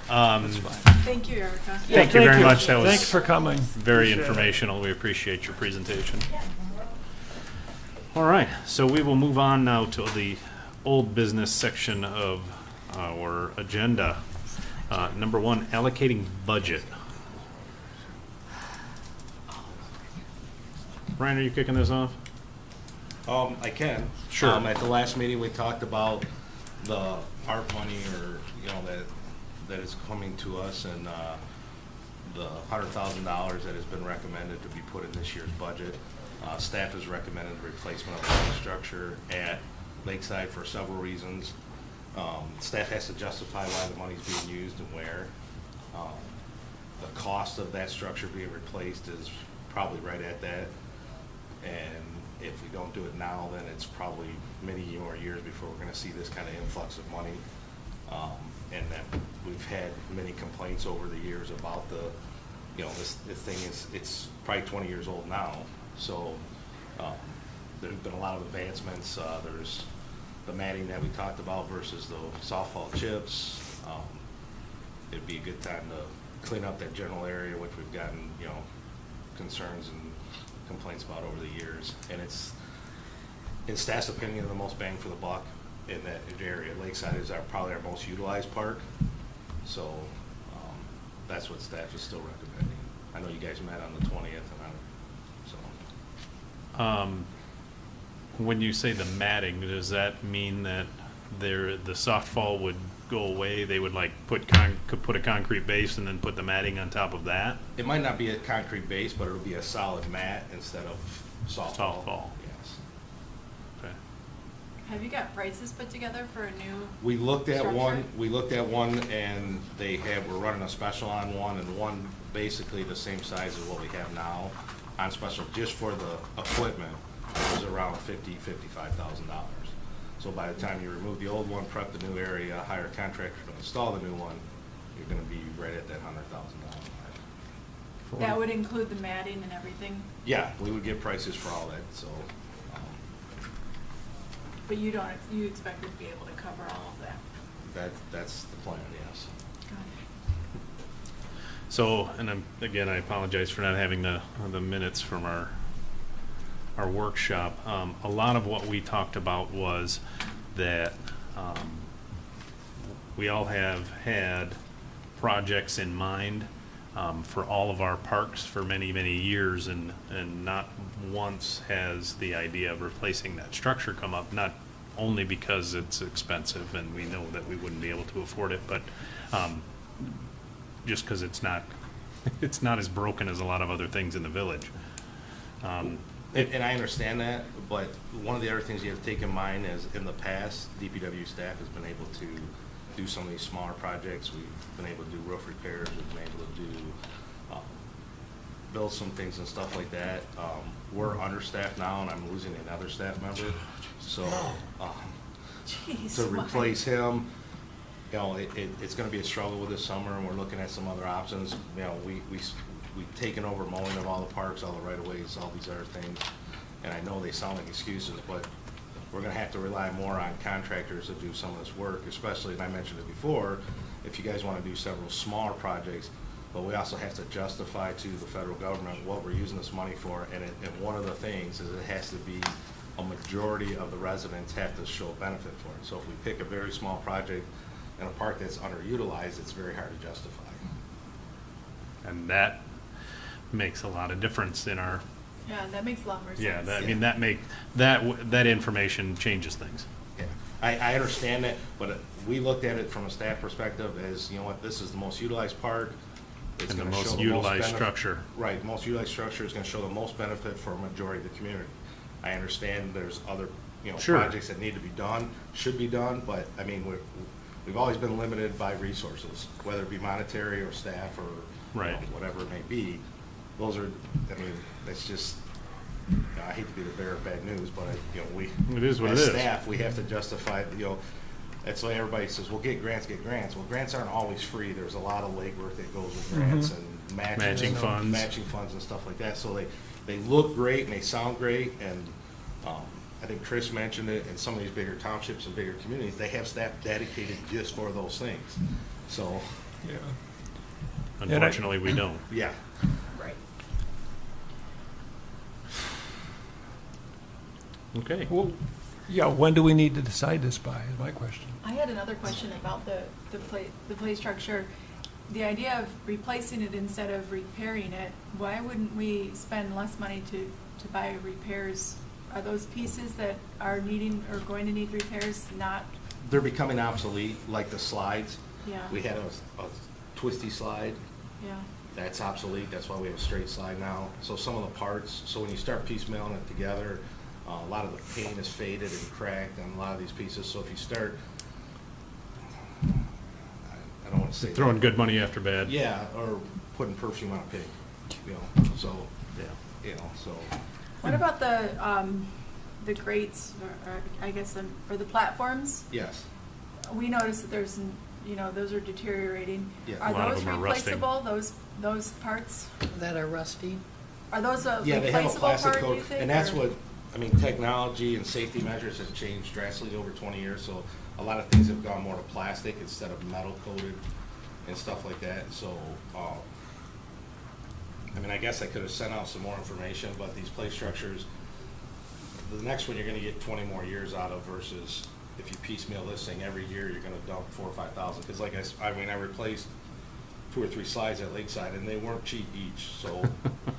Thank you, Erica. Thank you very much. That was Thanks for coming. very Appreciate it. informational. We appreciate your presentation. All right, so we will move on now to the old business section of our agenda. Number one, allocating budget. Ryan, are you kicking this off? I can. Sure. At the last meeting, we talked about the ARP money, or, that is coming to us, and the $100,000 that has been recommended to be put in this year's budget. Staff has recommended the replacement of the infrastructure at Lakeside for several reasons. Staff has to justify why the money's being used and where. The cost of that structure being replaced is probably right at that. And if we don't do it now, then it's probably many more years before we're gonna see this kind of influx of money. And that we've had many complaints over the years about this thing it's probably 20 years old now. So, there's been a lot of advancements. There's the matting that we talked about versus the softball chips. It'd be a good time to clean up that general area, which we've gotten, concerns and complaints about over the years. And it's, in staff's opinion, the most bang for the buck in that area. Lakeside is probably our most utilized park. So, that's what staff is still recommending. I know you guys met on the 20th, When you say the matting, does that mean that the softball would go away? They would like put a concrete base and then put the matting on top of that? it might not be a concrete base, but it'll be a solid mat instead of softball. Softball. Yes. Okay. Have you got prices put together for a new? We looked at one, structure? and we're running a special on one, and one basically the same size as what we have now on special, just for the equipment, was around $55,000. So by the time you remove the old one, prep the new area, hire a contractor to install the new one, you're gonna be right at that $100,000 mark. That would include the matting and everything, Yeah, we would get prices for all that, so, but you expect it to be able to cover all of that? that's the plan, yes. Got it. So, and I apologize for not having the minutes from our workshop. A lot of what we talked about was that we all have had projects in mind for all of our parks for many, many years, and not once has the idea of replacing that structure come up, not only because it's expensive and we know that we wouldn't be able to afford it, but just because it's not as broken as a lot of other things in the village. And I understand that, but one of the other things you have to take in mind is, in the past, DPW staff has been able to do some of these smaller projects. We've been able to do roof repairs, we've been able to do, build some things and stuff like that. We're understaffed now, and I'm losing another staff member, so, Jeez, to why? replace him, it's gonna be a struggle with this summer, and we're looking at some other options. We've taken over mowing of all the parks, all the right-of-ways, all these other things, and I know they sound like excuses, but we're gonna have to rely more on contractors to do some of this work, especially, and I mentioned it before, if you guys wanna do several smaller projects, but we also have to justify to the federal government what we're using this money for, and one of the things is it has to be a majority of the residents have to show benefit for it. So if we pick a very small project in a park that's underutilized, it's very hard to justify. And that makes a lot of difference in our, Yeah, that makes a lot more sense. yeah, that information changes things. Yeah, I understand that, but we looked at it from a staff perspective as, this is the most utilized park. It's And the gonna show most utilized benefit- structure. Right, most utilized structure is gonna show the most benefit for a majority of the community. I understand there's other, Sure. projects that need to be done, should be done, but, we've always been limited by resources, whether it be monetary or staff or, Right. whatever it may be. Those are, that's just, I hate to be the bearer of bad news, but, It is what as it is. staff, we have to justify, that's why everybody says, well, get grants. Well, grants aren't always free. There's a lot of legwork that goes with grants and Matching funds. matching funds and stuff like that. So they look great and they sound great, and I think Chris mentioned it, in some of these bigger townships and bigger communities, they have staff dedicated just for those things. So Yeah. Unfortunately, we don't. Yeah. Right. Okay. Well, yeah, when do we need to decide this by, is my question. I had another question about the play structure. The idea of replacing it instead of repairing it, why wouldn't we spend less money to buy repairs? Are those pieces that are needing or going to need repairs not? They're becoming obsolete, like the slides. Yeah. We had a twisty slide. Yeah. That's obsolete. That's why we have a straight slide now. So some of the parts, so when you start piecemealing it together, a lot of the paint is faded and cracked on a lot of these pieces. So if you start, I don't want to say Throwing that. good money after bad. Yeah, or putting perfume on a pig, you know, so, Yeah. you know, so. What about the grates, or I guess, or the platforms? Yes. We noticed that there's, those are deteriorating. Yeah. Are A lot of those them are rusting. replaceable, those parts? That are rusty. Are those a Yeah, they have a replaceable plastic part, do you coat, think? and that's or- what, I mean, technology and safety measures have changed drastically over 20 years, so a lot of things have gone more to plastic instead of metal coated and stuff like that, so, I mean, I guess I could have sent out some more information, but these play structures, the next one you're gonna get 20 more years out of versus if you piecemeal this thing every year, you're gonna dump 4,000 or 5,000, because like I mean, I replaced 2 or 3 slides at Lakeside, and they weren't cheap each, so.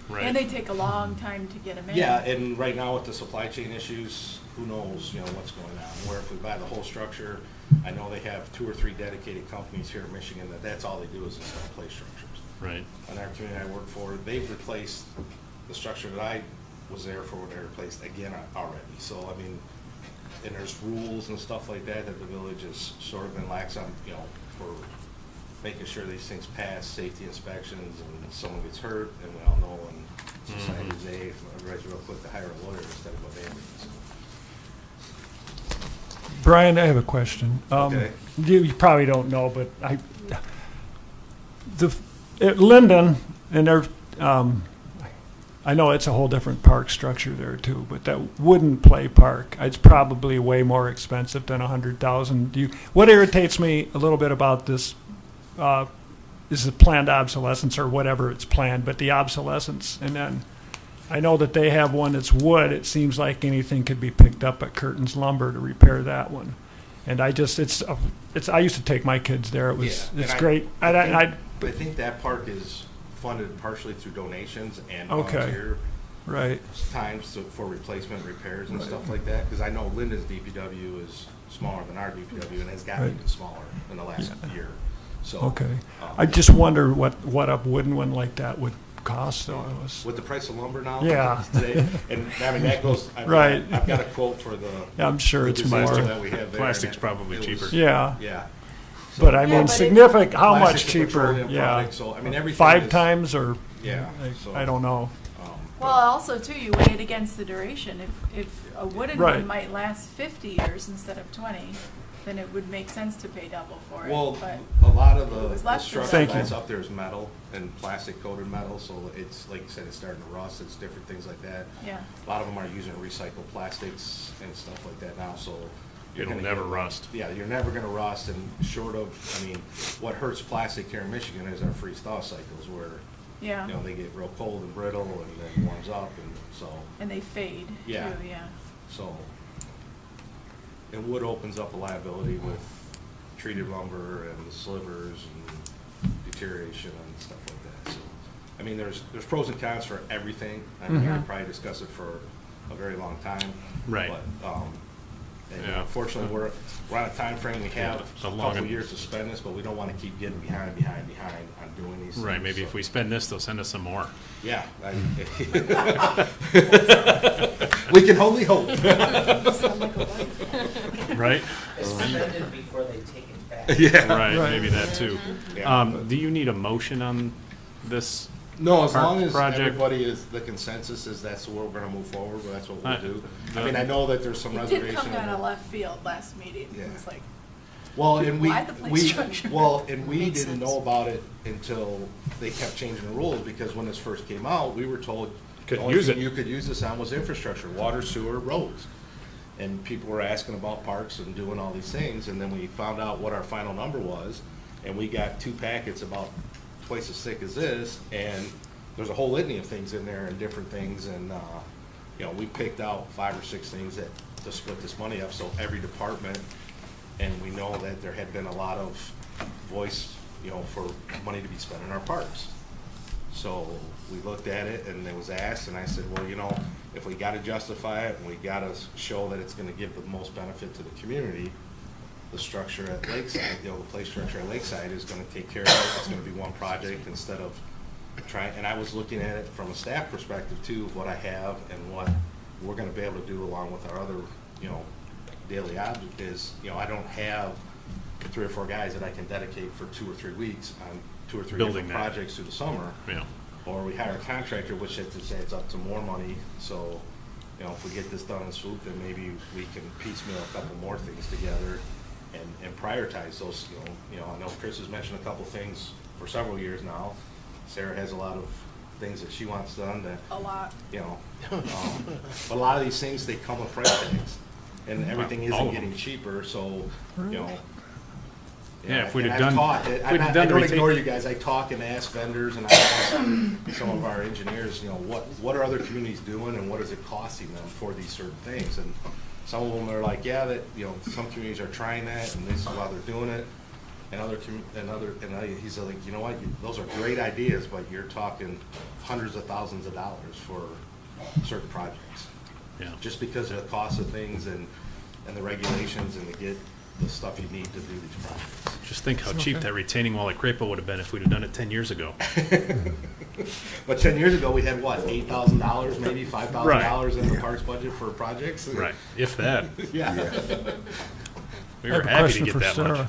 Right. And they take a long time to get them in. Yeah, and right now with the supply chain issues, who knows, what's going on. Where if we buy the whole structure, I know they have 2 or 3 dedicated companies here in Michigan that's all they do is install play structures. Right. And our community I work for, they've replaced the structure that I was there for when they replaced again already. So, I mean, and there's rules and stuff like that that the village has sort of been lax on, for making sure these things pass safety inspections, and someone gets hurt, and we all know in society today, everybody's real quick to hire a lawyer instead of a bandit. Brian, I have a question. Okay. You probably don't know, but at Linden, and there, I know it's a whole different park structure there too, but that wooden play park, it's probably way more expensive than $100,000. What irritates me a little bit about this is the planned obsolescence or whatever it's planned, but the obsolescence. And then I know that they have one that's wood. It seems like anything could be picked up at Curtin's Lumber to repair that one. And I just, I used to take my kids there. It's and great. I think that park is funded partially through donations and volunteer Right. times for replacement repairs and stuff like that. Because I know Linda's DPW is smaller than our DPW and has gotten Right. even smaller in the last year. So Okay. I just wonder what a wooden one like that would cost. So it was. with the price of lumber now, Yeah. today, and I mean that goes. Right. I've got a quote for the. Yeah, I'm sure the it's disaster more. that we have there, Plastic's and probably it was- cheaper. Yeah. Yeah. But I Yeah, mean, but it- significant. How much Plastic's a cheaper? petroleum Yeah. product, so I mean everything. 5 is- times or? Yeah, so- I don't know. Well, also too, you weigh it against the duration. If a wooden Right. one might last 50 years instead of 20, then it would make sense to pay double for it. Well, But a lot of it the was less than structure Thank that's you. up there is metal and plastic coated metal, so it's, like you said, it's starting to rust, it's different things like that. yeah, A lot of them are using recycled plastics and stuff like that now, so. you're It'll gonna never get- rust. Yeah, you're never gonna rust, and short of, I mean, what hurts plastic here in Michigan is our freeze thaw cycles where, yeah, they get real cold and brittle and then warms up, and so, and they fade Yeah. too. Yeah. so. And wood opens up a liability with treated lumber and slivers and deterioration and stuff like that, so. I mean, there's pros and cons for everything. I mean, we Mhm. could probably discuss it for a very long time. Right. But, and Yeah. unfortunately, we're on a time frame. We have a a long couple and- year to spend this, but we don't want to keep getting behind on doing these things. Right, maybe so. if we spend this, they'll send us some more. Yeah. We can only hope. Right? Spend it before they take it back. Yeah. Right, maybe that too. Yeah, but- Do you need a motion on this? No, as Park long as project. everybody is, the consensus is that's where we're gonna move forward, but that's what we'll do. I the- mean, I know that there's some It reservation. did come in out of it. left field last meeting. Yeah. It was like, Well, and Why the play structure? we Makes didn't sense. know about it until they kept changing the rules, because when this first came out, we were told the Couldn't only use thing it. you could use this on was infrastructure, water, sewer, roads. And people were asking about parks and doing all these things, and then we found out what our final number was, and we got 2 packets about twice as thick as this, and there's a whole litany of things in there and different things, and, you know, we picked out 5 or 6 things that, to split this money up, so every department, and we know that there had been a lot of voice, you know, for money to be spent in our parks. So we looked at it and it was asked, and I said, well, you know, if we gotta justify it and we gotta show that it's gonna give the most benefit to the community, the structure at Lakeside, you know, the play structure at Lakeside is gonna take care of it. It's gonna be one project instead of trying, and I was looking at it from a staff perspective too, of what I have and what we're gonna be able to do along with our other, you know, daily object is, you know, I don't have 3 or 4 guys that I can dedicate for 2 or 3 weeks on 2 or 3 Building different that. projects through the summer. Yeah. Or we hire a contractor, which just adds up to more money, so, you know, if we get this done in swoop, then maybe we can piecemeal a couple more things together and prioritize those, you know, I know Chris has mentioned a couple things for several years now. Sarah has a lot of things that she wants done that, A lot. you know, but a lot of these things, they come with price tags, and everything All isn't of them. getting cheaper, so, you know. Yeah, if we'd and have I've done- talked- if I we'd have done the don't retain- ignore you guys, I talk and ask vendors, and I ask some of our engineers, you know, what are other communities doing, and what is it costing them for these certain things? And some of them are like, yeah, that, you know, some communities are trying that, and this is why they're doing it. And he's like, you know what, those are great ideas, but you're talking hundreds of thousands of dollars for certain projects. Yeah. Just because of the cost of things and the regulations and to get the stuff you need to do these projects. Just think how cheap that retaining wall at Crapo would have been if we'd have done it 10 years ago. But 10 years ago, we had what, $8,000, maybe $5,000 in the parks budget for projects? Right, if that. Yeah. We I were have a happy to question get for that much. Sarah.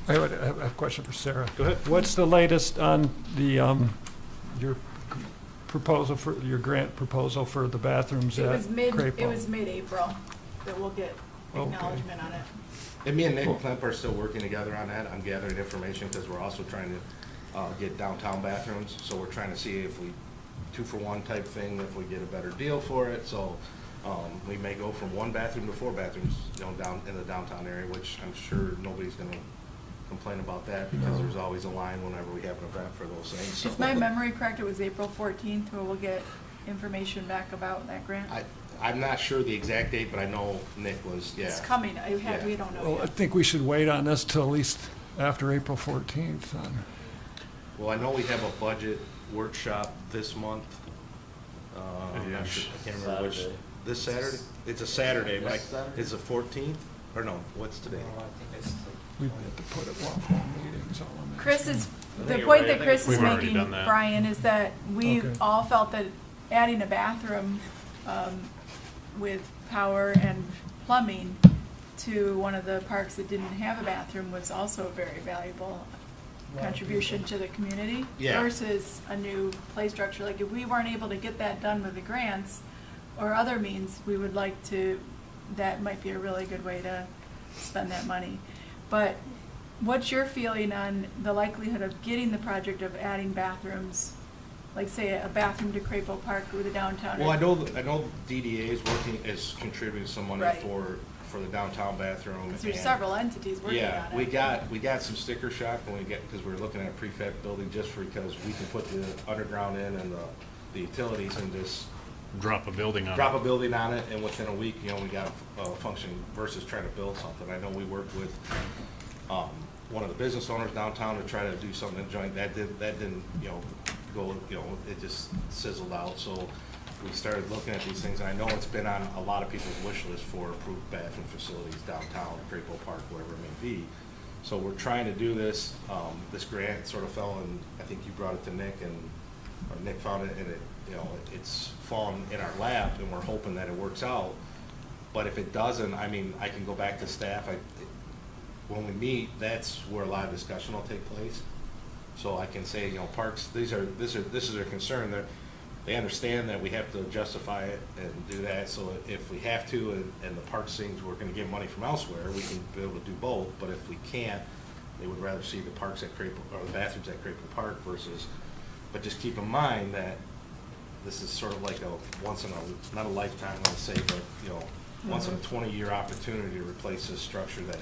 I have a question for Sarah. Go ahead. What's the latest on the, your proposal for, your grant proposal for the bathrooms It at was Crapo? mid-April that we'll get Okay. acknowledgement on it. And me and Nick Klemp are still working together on that. I'm gathering information because we're also trying to get downtown bathrooms. So we're trying to see if we, 2-for-1 type thing, if we get a better deal for it. So we may go from 1 bathroom to 4 bathrooms, you know, down in the downtown area, which I'm sure nobody's going to complain about that because there's always a line whenever we have an event for those things. So Is my memory correct? It was April 14th where we'll get information back about that grant? I'm not sure the exact date, but I know Nick was, yeah. It's coming. We don't know Well, I yet. think we should wait on this till at least after April 14th. Well, I know we have a budget workshop this month. I'm Yeah. not sure, I can't remember which, Saturday. this Saturday? It's a Saturday, but This Saturday? it's the 14th? Or no, what's today? We have to put it off on meetings. all I'm Chris is, I the think you're point right. I that think Chris is We've already making, done that. Brian, is that we Okay. all felt that adding a bathroom with power and plumbing to one of the parks that didn't have a bathroom was also a very valuable contribution to the community Yeah. versus a new play structure. Like if we weren't able to get that done with the grants or other means, we would like to, that might be a really good way to spend that money. But what's your feeling on the likelihood of getting the project of adding bathrooms, like say a bathroom to Crapo Park or the downtown? Well, I know DDA is contributing some money Right. for the downtown bathroom. Because there's and- several entities working on it. Yeah, we got some sticker shock when because we were looking at a prefab building just because we can put the underground in and the utilities and just Drop a building on it. drop a building on it, and within a week, you know, we got a functioning versus trying to build something. I know we worked with one of the business owners downtown to try to do something joint. That didn't, you know, go, you know, it just sizzled out. So we started looking at these things, and I know it's been on a lot of people's wish list for approved bathroom facilities downtown, Crapo Park, wherever it may be. So we're trying to do this. This grant sort of fell, and I think you brought it to Nick, or Nick found it, and it, you know, it's fallen in our lap, and we're hoping that it works out. But if it doesn't, I mean, I can go back to staff. When we meet, that's where a lot of discussion will take place. So I can say, you know, parks, this is their concern. They understand that we have to justify it and do that. So if we have to, and the parks things, we're going to get money from elsewhere, we can be able to do both. But if we can't, they would rather see the parks at Crapo, or the bathrooms at Crapo Park versus. But just keep in mind that this is sort of like a once in a, not a lifetime, let's say, but you know, once in a 20-year opportunity to replace this structure that,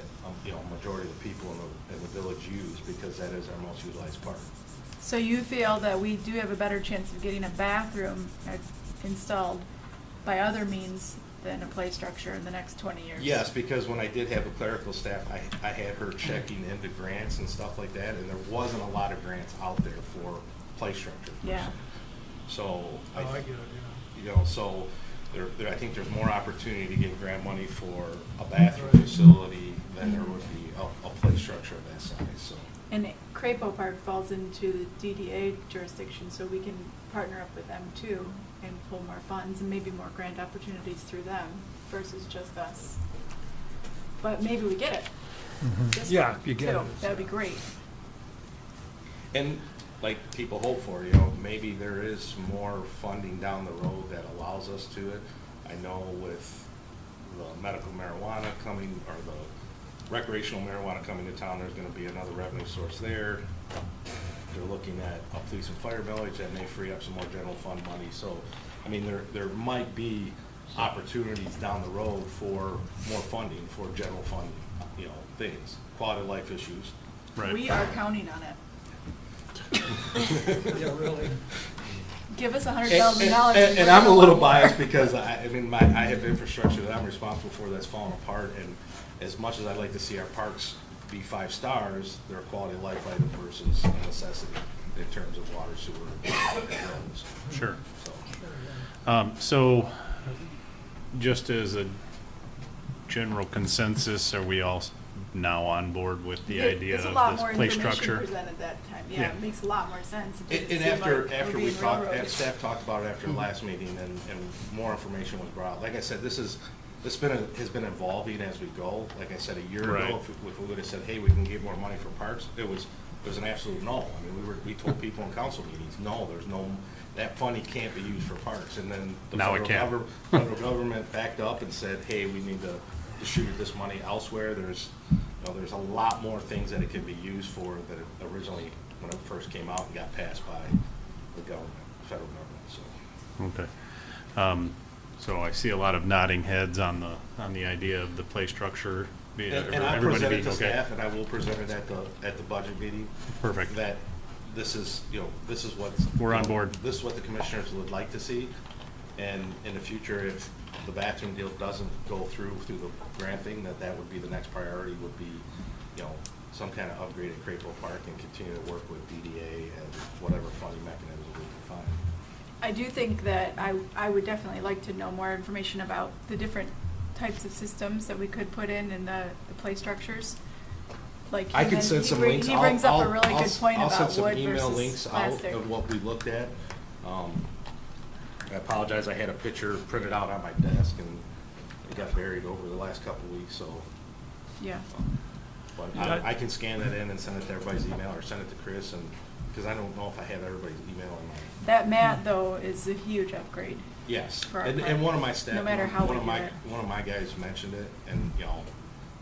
majority of the people in the village use, because that is our most utilized park. So you feel that we do have a better chance of getting a bathroom installed by other means than a play structure in the next 20 years? Yes, because when I did have the clerical staff, I had her checking into grants and stuff like that, and there wasn't a lot of grants out there for play structures. Yeah. So, I get it, so there, I think there's more opportunity to get grant money for a bathroom facility than there would be a play structure of that size, so. And Crapo Park falls into the DDA jurisdiction, so we can partner up with them too and pull more funds and maybe more grant opportunities through them versus just us. But maybe we get it. This Yeah, one, if you get too. it, That'd be great. And like people hope for, maybe there is more funding down the road that allows us to it. I know with the medical marijuana coming, or the recreational marijuana coming to town, there's gonna be another revenue source there. They're looking at a police and fire millage that may free up some more general fund money. So, I mean, there might be opportunities down the road for more funding for general fund, things, quality of life issues. Right. We are counting on it. Yeah, really. Give us $100,000. And I'm a little biased because I have infrastructure that I'm responsible for that's falling apart, and as much as I'd like to see our parks be 5 stars, they're a quality of life item versus a necessity in terms of water, sewer, and roads. Sure. So, So, just as a general consensus, are we all now on board with the idea There's a lot of more this play information structure? presented that time. Yeah, Yeah. it makes a lot more sense. It And didn't seem after like we're we being talked, railroaded. staff talked about it after the last meeting, and more information was brought. Like I said, this has been evolving as we go. Like I said, a year Right. ago, if we would have said, hey, we can get more money for parks, it was an absolute no. I mean, we told people in council meetings, no, there's no, that money can't be used for parks. And then the Now it can. federal government backed up and said, hey, we need to distribute this money elsewhere. There's a lot more things that it can be used for that it originally, when it first came out and got passed by the government, federal government, so. Okay. So I see a lot of nodding heads on the idea of the play structure. And I Everybody present it being to okay? staff, and I will present it at the budget meeting. Perfect. That this is what. We're on board. This is what the commissioners would like to see, and in the future, if the bathroom deal doesn't go through the grant thing, that would be the next priority, would be, some kind of upgrade at Crapo Park and continue to work with DDA and whatever funding mechanism we can find. I do think that I would definitely like to know more information about the different types of systems that we could put in the play structers. Like I he can men- send he some bring- links. He brings up a I'll- really good point I'll send about some wood email versus links out plastic. of what we looked at. I apologize, I had a picture printed out on my desk and it got buried over the last couple of weeks, so. Yeah. But Yeah. I can scan that in and send it to everybody's email, or send it to Chris, and, because I don't know if I have everybody's email in my. That mat though is a huge upgrade. Yes, For our and park. one of my staff, No matter how one we of do my, it. one of my guys mentioned it, and,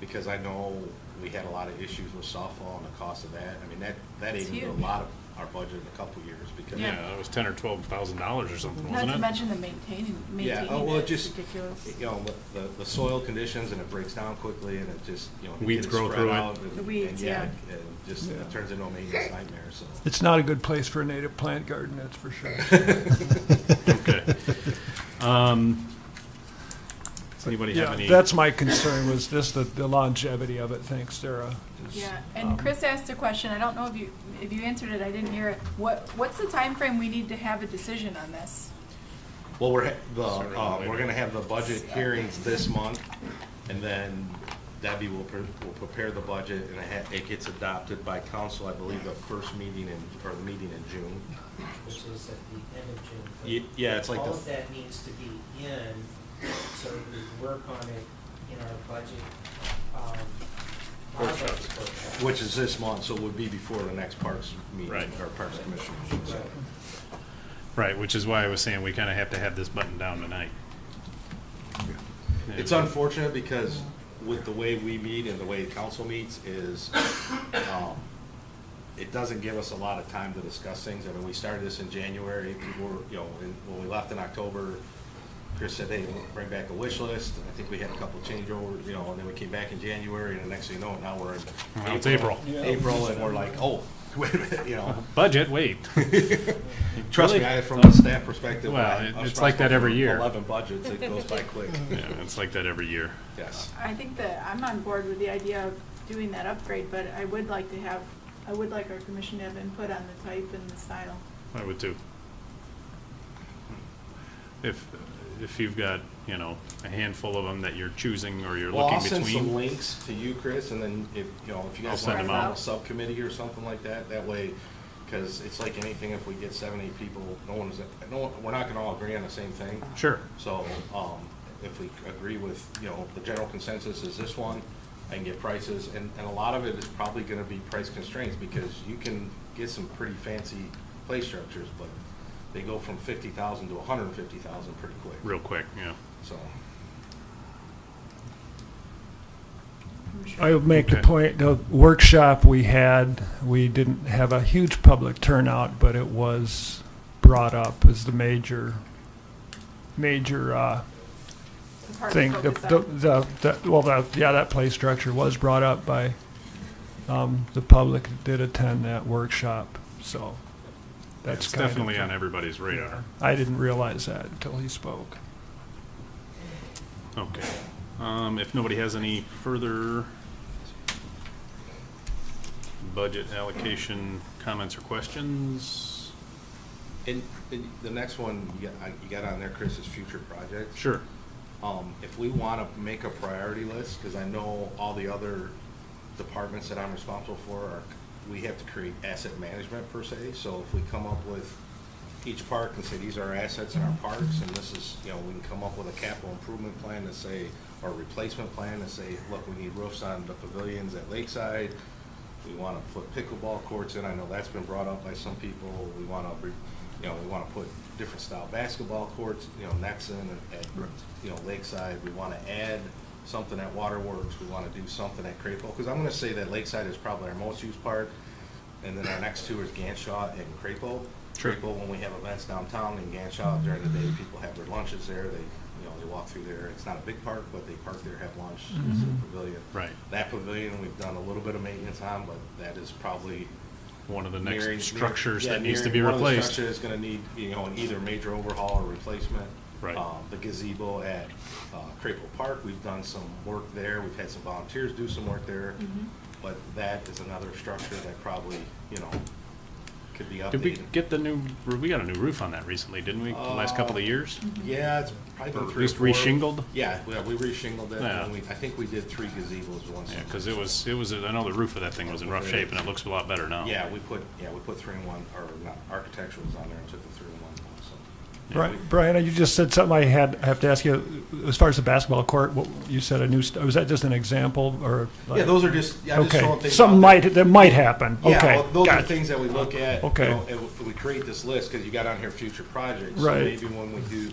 because I know we had a lot of issues with softball and the cost of that. I mean, that It's ate into a huge. lot of our budget in a couple of years, because. Yeah. Yeah, it was $10,000 or $12,000 or something, Not wasn't to it? mention the maintaining Yeah, well, it it just, is ridiculous. the soil conditions, and it breaks down quickly, and it just, to Weeds get it grow spread through it. out, and- The weeds, and yeah. And just, Yeah. it turns into a maintenance nightmare, so. It's not a good place for a native plant garden, that's for sure. Okay. Does anybody have Yeah, any? that's my concern, was just the longevity of it. Thanks, Sarah. Is, Yeah, and Chris asked a question, I don't know if you answered it, I didn't hear it. What's the time frame we need to have a decision on this? Well, we're Sooner than later. gonna have the budget hearings this month, and then Debbie will prepare the budget, and it gets adopted by council, I believe, the first meeting the meeting in June. Which is at the end of June. But Yeah, it's like all the. of that needs to be in, so we work on it in our budget. Our budget program. Which is this month, so it would be before the next Parks meeting, Right. or Parks Commission meeting, so. Right, which is why I was saying we kind of have to have this button down tonight. It's unfortunate because with the way we meet and the way council meets is, it doesn't give us a lot of time to discuss things. I mean, we started this in January, people were, when we left in October, Chris said, hey, we'll bring back a wish list. I think we had a couple of changeovers, you know, and then we came back in January, and the next thing you know, now we're in Now it's April. April, and we're like, oh, wait a minute, you know. Budget, wait. Trust Really? me, from a staff perspective, Well, I'm it's like that responsible every for year. 11 budgets, it goes by quick. Yeah, it's like that every year. Yes. I think that I'm on board with the idea of doing that upgrade, but I would like our commission to have input on the type and the style. I would too. If you've got, you know, a handful of them that you're choosing or you're Well, looking I'll send some between. links to you, Chris, and then if, you know, if you I'll guys send want to them have out. a subcommittee or something like that, that way, because it's like anything, if we get 7, 8 people, we're not gonna all agree on the same thing. Sure. So, if we agree with, you know, the general consensus is this one, I can get prices, and a lot of it is probably gonna be price constraints, because you can get some pretty fancy play structures, but they go from 50,000 to 150,000 pretty quick. Real quick, yeah. So, I would make the Okay. point, the workshop we had, we didn't have a huge public turnout, but it was brought up as the major The part to thing. focus on. That play structure was brought up by the public that did attend that workshop, so that's It's kind of- definitely on everybody's radar. I didn't realize that until he spoke. Okay. If nobody has any further budget allocation comments or questions? and the next one you got on there, Chris, is future projects. Sure. If we want to make a priority list, because I know all the other departments that I'm responsible for we have to create asset management per se. So if we come up with each park and say, these are our assets in our parks, and this is, you know, we can come up with a capital improvement plan to say, or a replacement plan to say, look, we need roofs on the pavilions at Lakeside. We want to put pickleball courts in. I know that's been brought up by some people. We want to, we want to put different style basketball courts, nets in at, Lakeside. We want to add something at Waterworks. We want to do something at Crapo. Because I'm going to say that Lakeside is probably our most used park. And then our next two is Ganshaw and Crapo. Sure. Crapo, when we have events downtown, and Ganshaw during the day, people have their lunches there. They walk through there. It's not a big park, but they park there, have lunch. It's a pavilion. Right. That pavilion, we've done a little bit of maintenance on, but that is probably One of the nearing- next structures yeah, that needs to be nearing- one of the replaced. structures is gonna need, an either major overhaul or replacement. Right. The gazebo at Crapo Park, we've done some work there. We've had some volunteers do some work there. But that is another structure that probably, could be updated. Did we get we got a new roof on that recently, didn't we, the last couple of years? Yeah, it's probably been Or at 3 or least 4. reshingled? Yeah, we reshingled it, Yeah. and I think we did 3 gazebos once. Yeah, because it was, I know the roof of that thing was in rough shape, and it looks a lot better now. Yeah, we put 3-in-1, or not, architectural was on there and took the 3-in-1, so. Yeah, Right, Brian, you just said something I have to ask you, as far as the basketball court, what, you said was that just an example, or? like- Yeah, those are just, just showing Okay, things. something out there. that might happen, Yeah, okay. well, those are gotcha. things that we look at. Okay. And we create this list, because you got on here future projects. So Right. maybe when you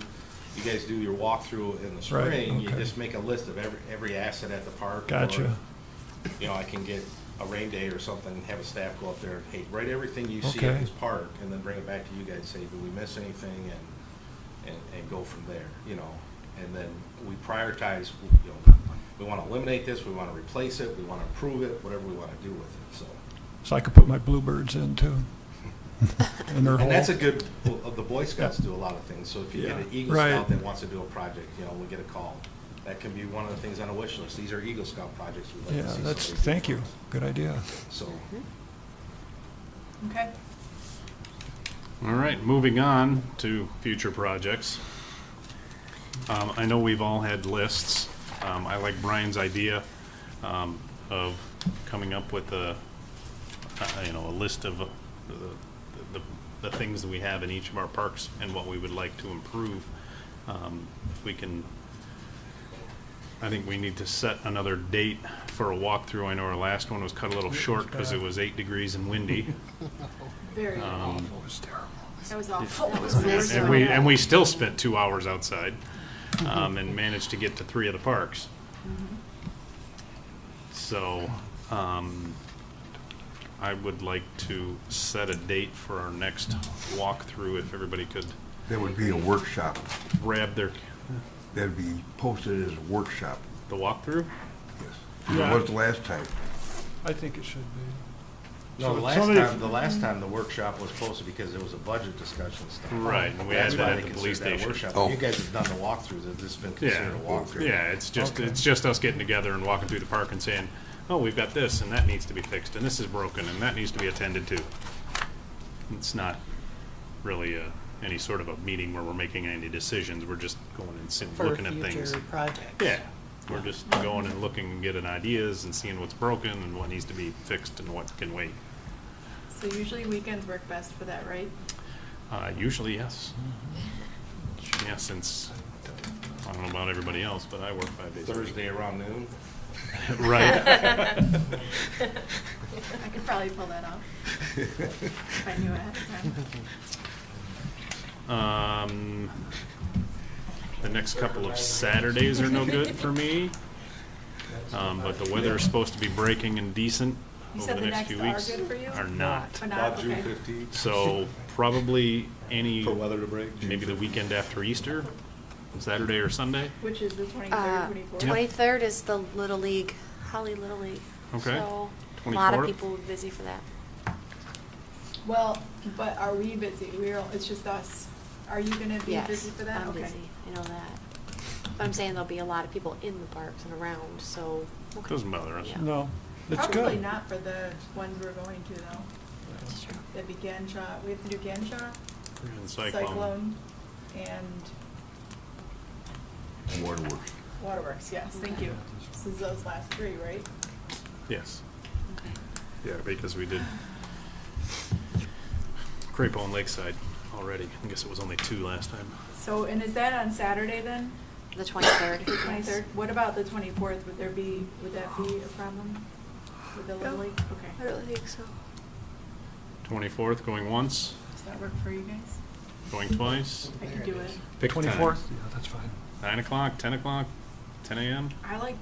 guys do your walkthrough in the Right, spring, you okay. just make a list of every asset at the park. Gotcha. Or, I can get a rain day or something, and have a staff go up there and, hey, write everything you see at Okay. this park, and then bring it back to you guys, say, did we miss anything, and go from there, and then we prioritize, we want to eliminate this, we want to replace it, we want to improve it, whatever we want to do with it, so. So I could put my bluebirds in too. In their hole. And that's a good, the Boy Scouts do a lot of things, so if you get an Yeah, Eagle right. Scout that wants to do a project, we get a call. That can be one of the things on a wish list, these are Eagle Scout projects we'd like Yeah, to see. that's, somebody do thank for you, us. good idea. So, Okay. All right, moving on to future projects. I know we've all had lists. I like Brian's idea of coming up with a list of the things that we have in each of our parks and what we would like to improve. If we can, I think we need to set another date for a walkthrough. I know our last one was cut a little short because it was 8 degrees and windy. Very. Um, That was awful. That was And we still spent 2 hours outside, and managed to get to 3 of the parks. So, I would like to set a date for our next walkthrough, if everybody could That would be a workshop. grab their, that'd be posted as a workshop, The walkthrough? yes. Yeah. It was the last time. I think it should be. No, the So last somebody- time, the workshop was posted because it was a budget discussion stuff. Right, and we That's had that why at they the considered police that a station. workshop. Oh. You guys have done the walkthroughs, has this been Yeah, considered a walkthrough? yeah, it's just, Okay. it's just us getting together and walking through the park and saying, oh, we've got this, and that needs to be fixed, and this is broken, and that needs to be attended to. It's not really any sort of a meeting where we're making any decisions, we're just going and For looking at things. future projects. Yeah, we're just going and looking and getting ideas and seeing what's broken and what needs to be fixed and what can wait. So usually weekends work best for that, right? Usually, yes. Yeah, since, I don't know about everybody else, but I work 5 days a week. Thursday around noon? Right. I could probably pull that off if I knew ahead of time. The next couple of Saturdays are no good for me. But the weather is supposed to be breaking and decent You over said the the next few next weeks. are good for you? Are not. But not, About June okay. 15th. So probably any, For weather to break? maybe the weekend after Easter, Saturday or Sunday. Which is the 23rd, 24th? 23rd is the Little League, Holly Little League. Okay. So a lot of 24th? people will be busy for that. Well, but are we busy? It's just us. Are you gonna be Yes, busy for that? I'm Okay. busy, I know that. But I'm saying there'll be a lot of people in the parks and around, so. okay. Doesn't bother us. Yeah. No, it's Probably good. not for the ones we're going to though. That's true. That'd be Ganshaw, we have to do Ganshaw, And Cyclone. and Waterworks. Waterworks, yes, thank you. This is those last three, right? Yes. Okay. Yeah, because we did Crapo and Lakeside already. I guess it was only 2 last time. So, and is that on Saturday then? The 23rd. The 23rd? What about the 24th? Would that be a problem with the Little No, League? I Okay. don't think so. 24th, going once, Does that work for you guys? going twice. I could do it. Pick a time. 24th? Yeah, that's fine. 9 o'clock, 10 o'clock, 10 a.m.? I like,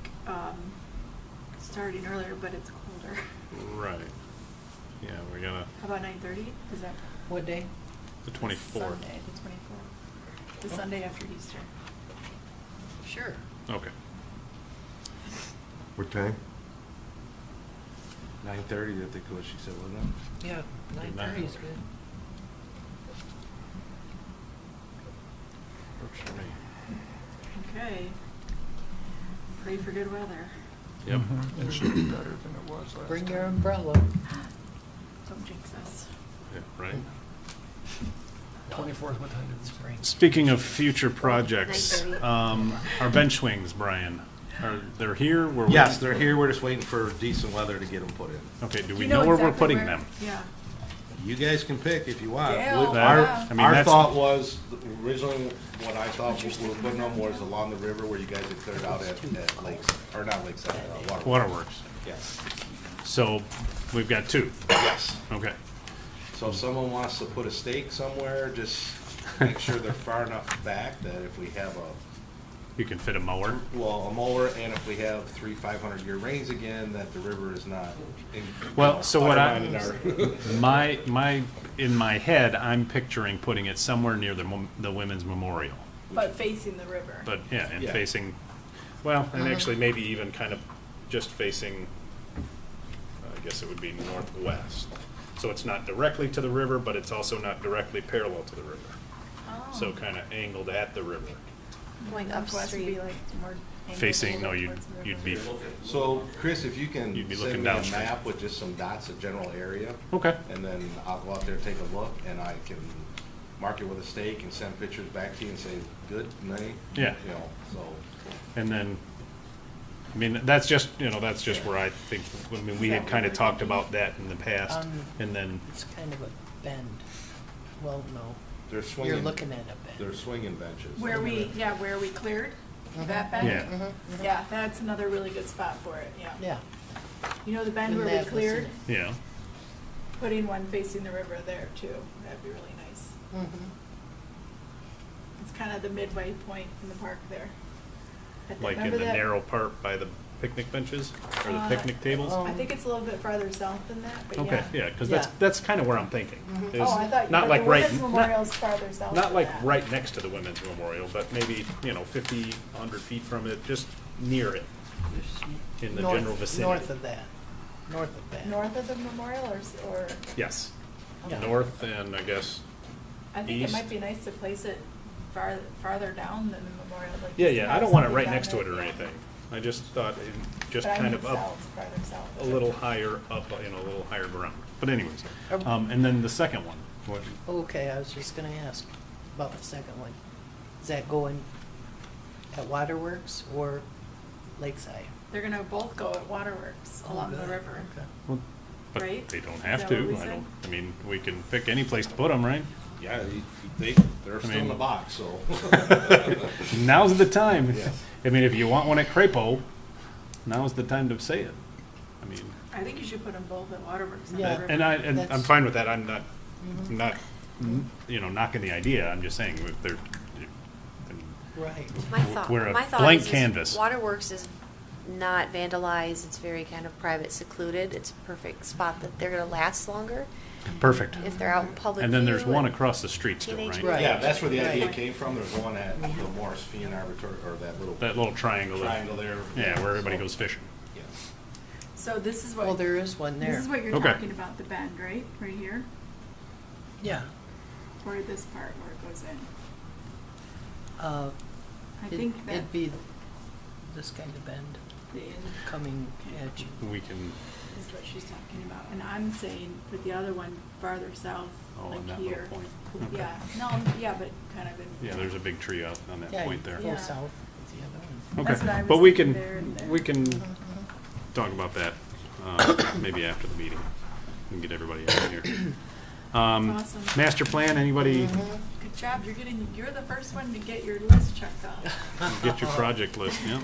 starting earlier, but it's colder. Right. Yeah, we gotta, How about 9:30? Is that? What day? the 24th. Sunday, the 24th. The Sunday after Easter. Sure. Okay. What time? 9:30, I think what she said, wasn't it? Yeah, 9:30 is good. Works for me. Okay. Pray for good weather. Yep. It should be better than it was last Bring your time. umbrella. Don't jinx us. Yeah, right. 24th, what time did we say? Speaking of future projects, 9:30. our bench swings, Brian, they're here? We're Yes, waiting- they're here, we're just waiting for decent weather to get them put in. Okay, do Do we you know where we're exactly putting where- them? Yeah. You guys can pick if you want. Yeah, With- yeah. Our, I mean, our that's- thought was, originally, what I thought we were putting them was along the river where you guys had cleared out at Lakes, or not Lakeside, Waterworks. Waterworks. Yes, So we've got 2. yes. Okay. So if someone wants to put a stake somewhere, just make sure they're far enough back that if we have You can fit a mower. a mower, and if we have 3 500-year rains again, that the river is not. Well, so what undermining my in my head, I'm picturing putting it somewhere near the Women's Memorial. But facing the river. But, yeah, and Yeah. facing, well, and actually maybe even kind of just facing, I guess it would be northwest. So it's not directly to the river, but it's also not directly parallel to the river. So kind of angled at the river. Going Northwest would be upstream. like more angled Facing, no, towards the you'd river. be, So, Chris, if you can You'd be send looking me a downstream. map with just some dots, a general area, okay. and then I'll go out there, take a look, and I can mark it with a stake and send pictures back to you and say, good, nay? Yeah. You know, so, And then, I mean, that's just, that's just where I think, I mean, we had kind of talked about that in the past, and then, It's kind of a bend. Well, no, they're swinging. you're looking at a bend. They're swinging benches. Where we cleared, that bend? yeah. Yeah, that's another really good spot for it, yeah. Yeah. You know the bend In where we that cleared? vicinity. Yeah. Putting one facing the river there too, that'd be really nice. Mhm. It's kind of the midway point in the park there. Like in Remember the that- narrow part by the picnic benches or the Uh, picnic tables? I think it's a little bit farther south than that, but Okay, yeah, because that's, Yeah. that's kind of where I'm thinking. is Oh, I thought, not but like the right, women's not- memorial's farther south Not than like that. right next to the women's memorial, but maybe, 50, 100 feet from it, just near it, in the general vicinity. North of that. North of that. North of the memorial or, Yes, Yeah. north and I guess, I think it East. might be nice to place it farther down than the memorial. Like yeah, just to yeah, I have don't want it something right down next to there, it or yeah. anything. I just thought it just But I kind mean of up south, farther south. a little higher up, a little higher ground. But anyways, Um, and then the second one, what, Okay, I was just gonna ask about the second one. Is that going at Waterworks or Lakeside? They're gonna both go at Waterworks Oh, along the good. river. Okay. but Right? they don't Is have that what we to. said? I mean, we can pick any place to put them, right? Yeah, they're still in mean- the box, so. Now's the time. Yes. I mean, if you want one at Crapo, now's the time to say it. I mean, I think you should put them both at Waterworks on the Yeah. river. and I'm That's- fine with that. I'm not, Mhm. not, knocking the idea. I'm just saying if they're, Right. We're a My thought blank is canvas. Waterworks is not vandalized, it's very kind of private, secluded, it's a perfect spot that they're gonna last longer perfect. if they're out in public And then there's view one and across the street still, teenage right? Right. Yeah, that's where the idea Right. came from. There's one at the Morris Fian Arbitor, or that little That little triangle. triangle there. Yeah, where everybody So, goes fishing. yeah. So this is Well, what, there is one there. this is what you're Okay. talking about, the bend, right? Right here, Yeah. or this part where it goes in. Uh, I it- think that It'd be this kind of bend the end coming at you. We can, is what she's talking about. And I'm saying put the other one farther south, oh, on like that here. little point. Okay. Yeah, no, yeah, but kind of in. Yeah, there's a big tree out on that Yeah, point there. Go Yeah. south with the other one. That's what I Okay, was but we thinking can, there and there. we can talk about that, maybe after the meeting, and get everybody out here. That's awesome. Master plan, anybody Good job, you're the first one to get your list checked off. get your project list, yeah?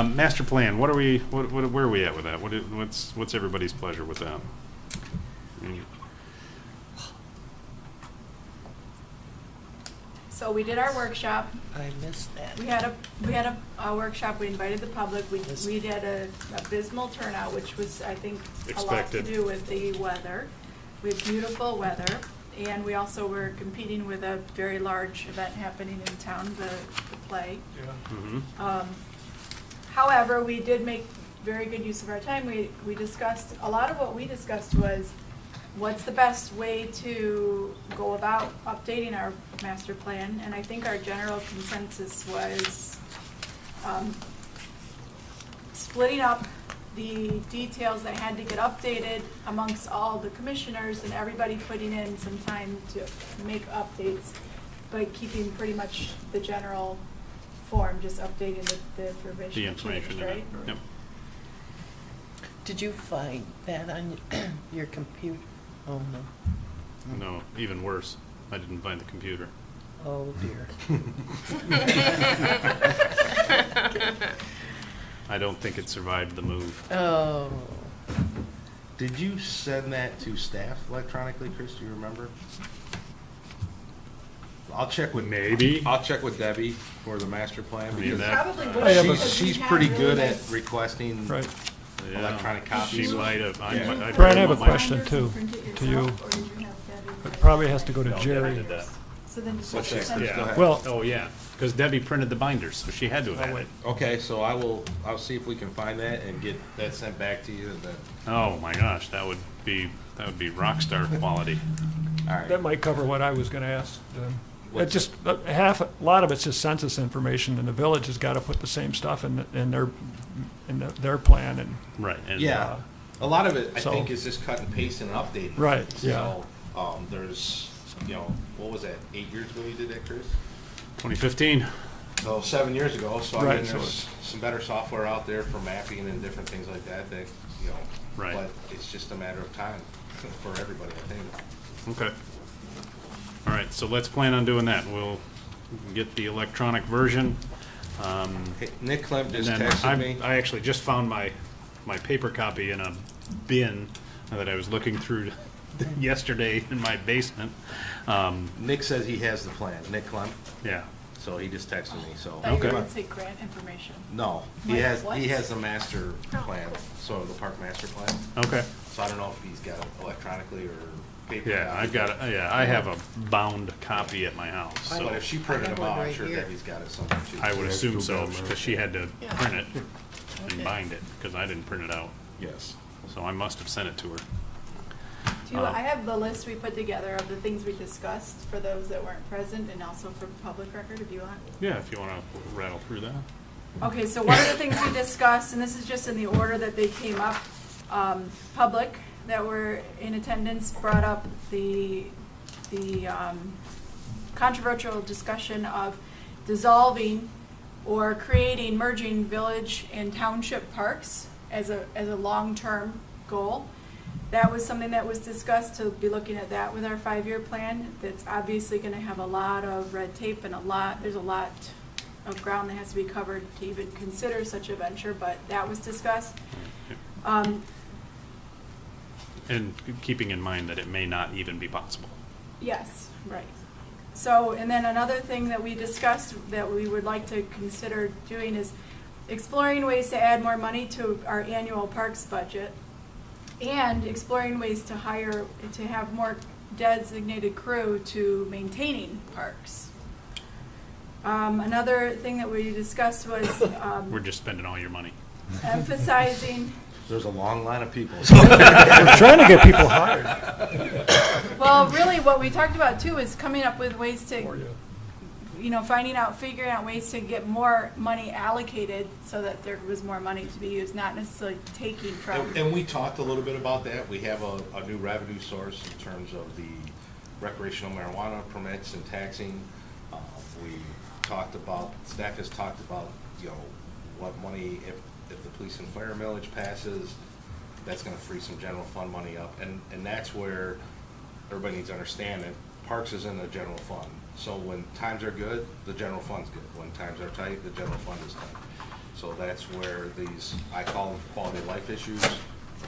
Master plan, what are we, where are we at with that? What's everybody's pleasure with that? So we did our workshop. I missed that. We had a workshop, we invited the public, we had a abysmal turnout, which was, I think, a lot to Expected. do with the weather. We had beautiful weather, and we also were competing with a very large event happening in town, the play. Mhm. However, we did make very good use of our time. We discussed, a lot of what we discussed was, what's the best way to go about updating our master plan? And I think our general consensus was splitting up the details that had to get updated amongst all the commissioners and everybody putting in some time to make updates, but keeping pretty much the general form, just updating the information The that changed, information, in it. right? Yep. Did you find that on your computer? Oh, no. No, even worse, I didn't find the computer. Oh, dear. I don't think it survived the move. Oh. Did you send that to staff electronically, Chris? Do you remember? I'll check with Maybe. I'll check with Debbie for the master plan. I mean, because that- Probably I would. have a- because we she's have pretty really good at nice- requesting Right. Yeah. electronic copies. She might have, I Yeah. might- I Brian, I have a very well question might- too, Print it to you. yourself, or did you have Debbie It print probably it? has to go to No, Jerry. I did that. So then just What's that? send it. Go Yeah. ahead. Well, Oh, yeah, because Debbie printed the binders, so she had to have Oh, had wait. it. Okay, so I'll see if we can find that and get that sent back to you and then, Oh, my gosh, that would be rock star quality. all right. that might cover what I was gonna ask. It What's just, a lot of it's just census information, and the village has gotta put the same stuff in their plan, and, Right. And Yeah, a lot of it, I so- think, is just cut and paste and updating. Right, yeah. So, there's, what was that, 8 years ago you did that, Chris? 2015, So 7 years ago, so I Right, mean, so there's it's- some better software out there for mapping and different things like that, Right. but it's just a matter of time for everybody, I think. okay. All right, so let's plan on doing that. We'll get the electronic version. Hey, Nick Klemp And just then texted me. I actually just found my paper copy in a bin that I was looking through yesterday in my basement. Nick says he has the plan, Nick Klemp. Yeah, So he just texted me, so. Thought you were Okay. gonna say grant information. No, he Wait, has, what? he has a master Oh, plan, cool. sort of the park master plan. Okay. So I don't know if he's got it electronically or paper. Yeah, copy. I've got it, yeah, I have a bound copy at my house, But so if she printed I have them out, one I'm right sure here. Debbie's got it somewhere too. I would assume so, Yeah. because she had to Yeah. print it Okay. and bind it, because I didn't print it out. Yes. So I must have sent it to her. Do you, I have the list we put together of the things we discussed for those that weren't present and also for public record, if you want. Yeah, if you want to rattle through that. Okay, so one of the things we discussed, and this is just in the order that they came up, public that were in attendance brought up the controversial discussion of dissolving or creating, merging village and township parks as a long-term goal. That was something that was discussed, to be looking at that with our 5-year plan. That's obviously gonna have a lot of red tape and there's a lot of ground that has to be covered to even consider such a venture, but that was discussed. And keeping in mind that it may not even be possible. Yes, right. So, and then another thing that we discussed that we would like to consider doing is exploring ways to add more money to our annual parks budget and exploring ways to have more designated crew to maintaining parks. Another thing that we discussed was We're just spending all your money. emphasizing, There's a long line of people. We're trying to get people hired. well, really what we talked about too is coming up with ways to, figuring out ways to get more money allocated so that there was more money to be used, not necessarily taking from. And we talked a little bit about that. We have a new revenue source in terms of the recreational marijuana permits and taxing. We talked about, staff has talked about, what money, if the police and fire millage passes, that's gonna free some general fund money up. And that's where everybody needs to understand that Parks is in the general fund. So when times are good, the general fund's good. When times are tight, the general fund is tight. So that's where these, I call them quality of life issues,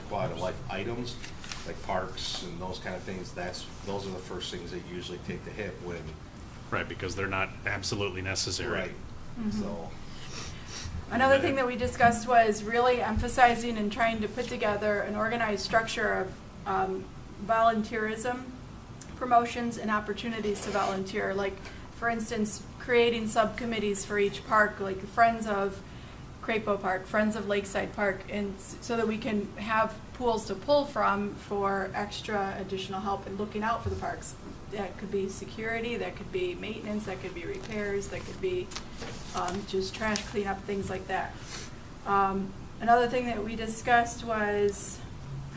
quality of life items, like parks and those kind of things, those are the first things that usually take the hit when. Right, because they're not absolutely necessary. Right, so. Another thing that we discussed was really emphasizing and trying to put together an organized structure of volunteerism, promotions, and opportunities to volunteer. Like, for instance, creating subcommittees for each park, like Friends of Crapo Park, Friends of Lakeside Park, and so that we can have pools to pull from for extra additional help in looking out for the parks. That could be security, that could be maintenance, that could be repairs, that could be just trash cleanup, things like that. Another thing that we discussed was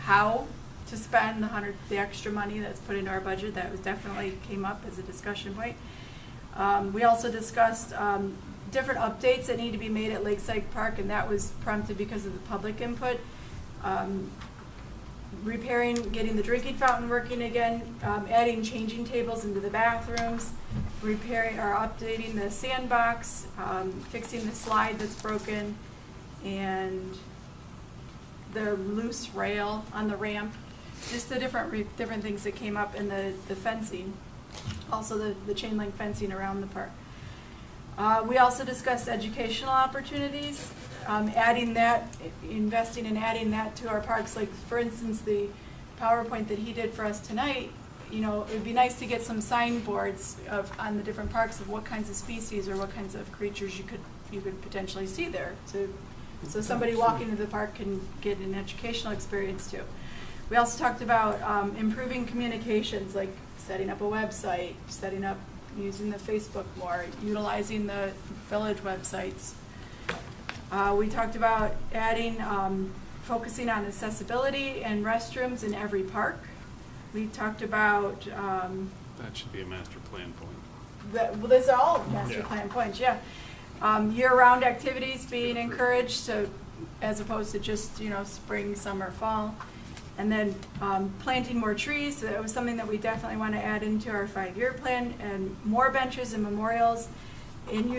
how to spend the extra money that's put into our budget. That was definitely came up as a discussion point. We also discussed different updates that need to be made at Lakeside Park, and that was prompted because of the public input. Repairing, getting the drinking fountain working again, adding changing tables into the bathrooms, repairing or updating the sandbox, fixing the slide that's broken, and the loose rail on the ramp. Just the different things that came up in the fencing, also the chain link fencing around the park. We also discussed educational opportunities, adding that, investing in adding that to our parks. Like, for instance, the PowerPoint that he did for us tonight, it would be nice to get some signboards on the different parks of what kinds of species or what kinds of creatures you could potentially see there. So somebody walking into the park can get an educational experience too. We also talked about improving communications, like setting up a website, using the Facebook more, utilizing the village websites. We talked about adding, focusing on accessibility and restrooms in every park. We talked about That should be a master plan point. well, these are all master Yeah. plan points, yeah. Year-round activities being encouraged, so as opposed to just spring, summer, fall. And then planting more trees. So that was something that we definitely want to add into our 5-year plan, and more benches and memorials, and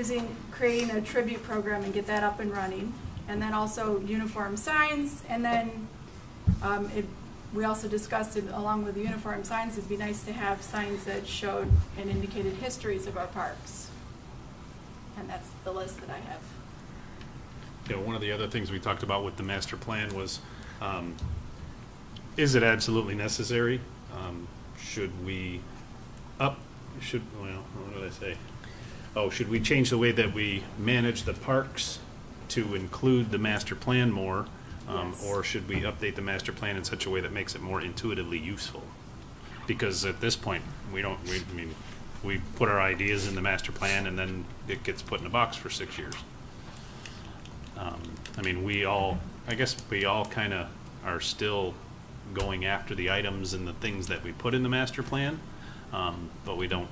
creating a tribute program and get that up and running. And then also uniform signs. And then we also discussed it, along with the uniform signs, it'd be nice to have signs that showed and indicated histories of our parks. And that's the list that I have. You know, one of the other things we talked about with the master plan was, is it absolutely necessary? Should we what did I say? Oh, should we change the way that we manage the parks to include the master plan more? Yes. Or should we update the master plan in such a way that makes it more intuitively useful? Because at this point, we put our ideas in the master plan and then it gets put in a box for 6 years. I guess we all kind of are still going after the items and the things that we put in the master plan, but we don't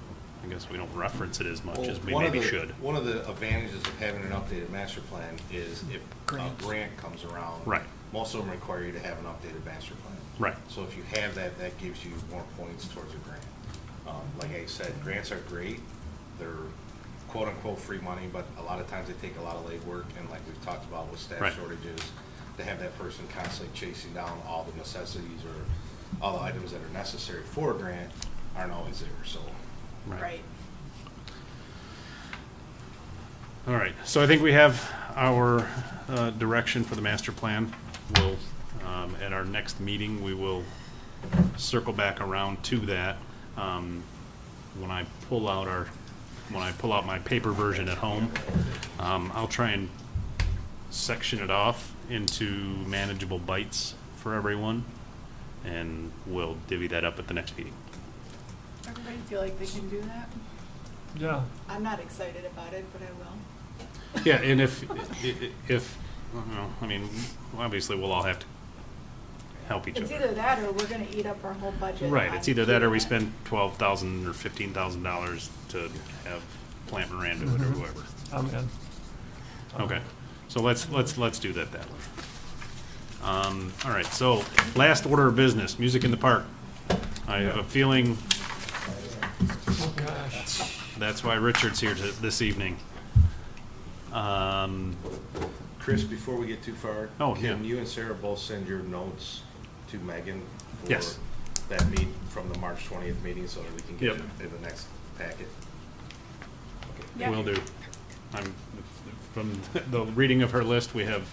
reference it as much as we maybe should. One of the advantages of having an updated master plan is if a grant comes around. Right. Most of them require you to have an updated master plan. Right. So if you have that, that gives you more points towards a grant. Like I said, grants are great. They're quote-unquote free money, but a lot of times they take a lot of legwork, and like we've talked about with staff Right. shortages, to have that person constantly chasing down all the necessities or all the items that are necessary for a grant aren't always there, so. Right. All right, so I think we have our direction for the master plan. We'll, at our next meeting, we will circle back around to that. When I pull out my paper version at home, I'll try and section it off into manageable bites for everyone, and we'll divvy that up at the next meeting. Everybody feel like they can do that? Yeah. I'm not excited about it, but I will. Yeah, and if obviously we'll all have to help each It's other. either that or we're gonna eat up our whole budget. Right, on it's either that or we doing spend $12,000 or $15,000 to have Plant Moran do it or whoever. I'm in. Okay, so let's do that way. All right, so last order of business, music in the park. I have a feeling that's why Richard's here this evening. Chris, before we get too far, Oh, can yeah. you and Sarah both send your notes to Megan for Yes. that from the March 20th meeting so that we can get Yep. it in the next packet? Yeah. Will do. From the reading of her list, we have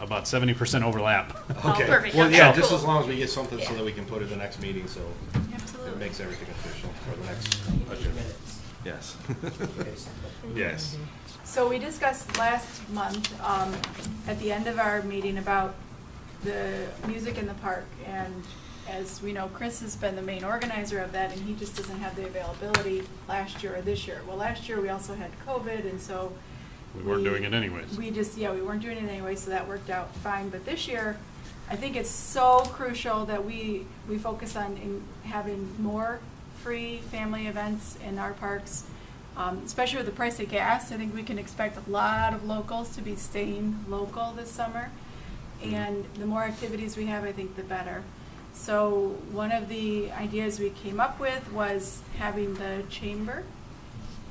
about 70% overlap. Okay. perfect. Well, Okay, yeah, cool. just as long as we get something so Yeah. that we can put it in the next meeting, so it Absolutely. makes everything official for the next Your budget. minutes. Yes. Okay, so- Yes. So we discussed last month, at the end of our meeting about the music in the park. And as we know, Chris has been the main organizer of that, and he just doesn't have the availability last year or this year. Well, last year we also had COVID, and so. We weren't doing it anyways. We weren't doing it anyway, so that worked out fine. But this year, I think it's so crucial that we focus on having more free family events in our parks. Especially with the price of gas, I think we can expect a lot of locals to be staying local this summer. And the more activities we have, I think the better. So one of the ideas we came up with was having the chamber.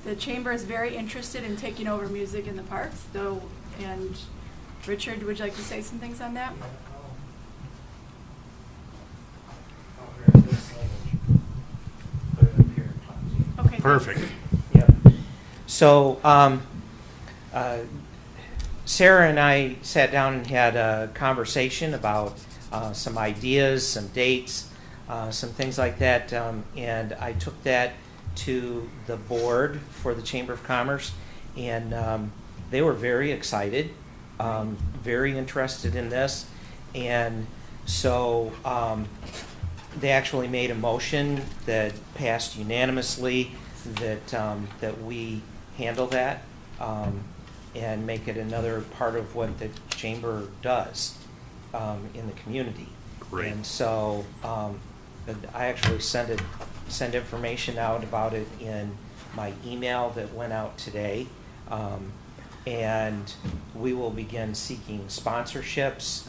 The chamber is very interested in taking over music in the parks, though. And Richard, would you like to say some things on that? Very good signage. Put it up here. Okay. thanks. Perfect. Yep. So, Sarah and I sat down and had a conversation about some ideas, some dates, some things like that, and I took that to the board for the Chamber of Commerce, and they were very excited, very interested in this, and so they actually made a motion that passed unanimously that we handle that and make it another part of what the chamber does in the community. Great. And so I actually sent information out about it in my email that went out today. And we will begin seeking sponsorships.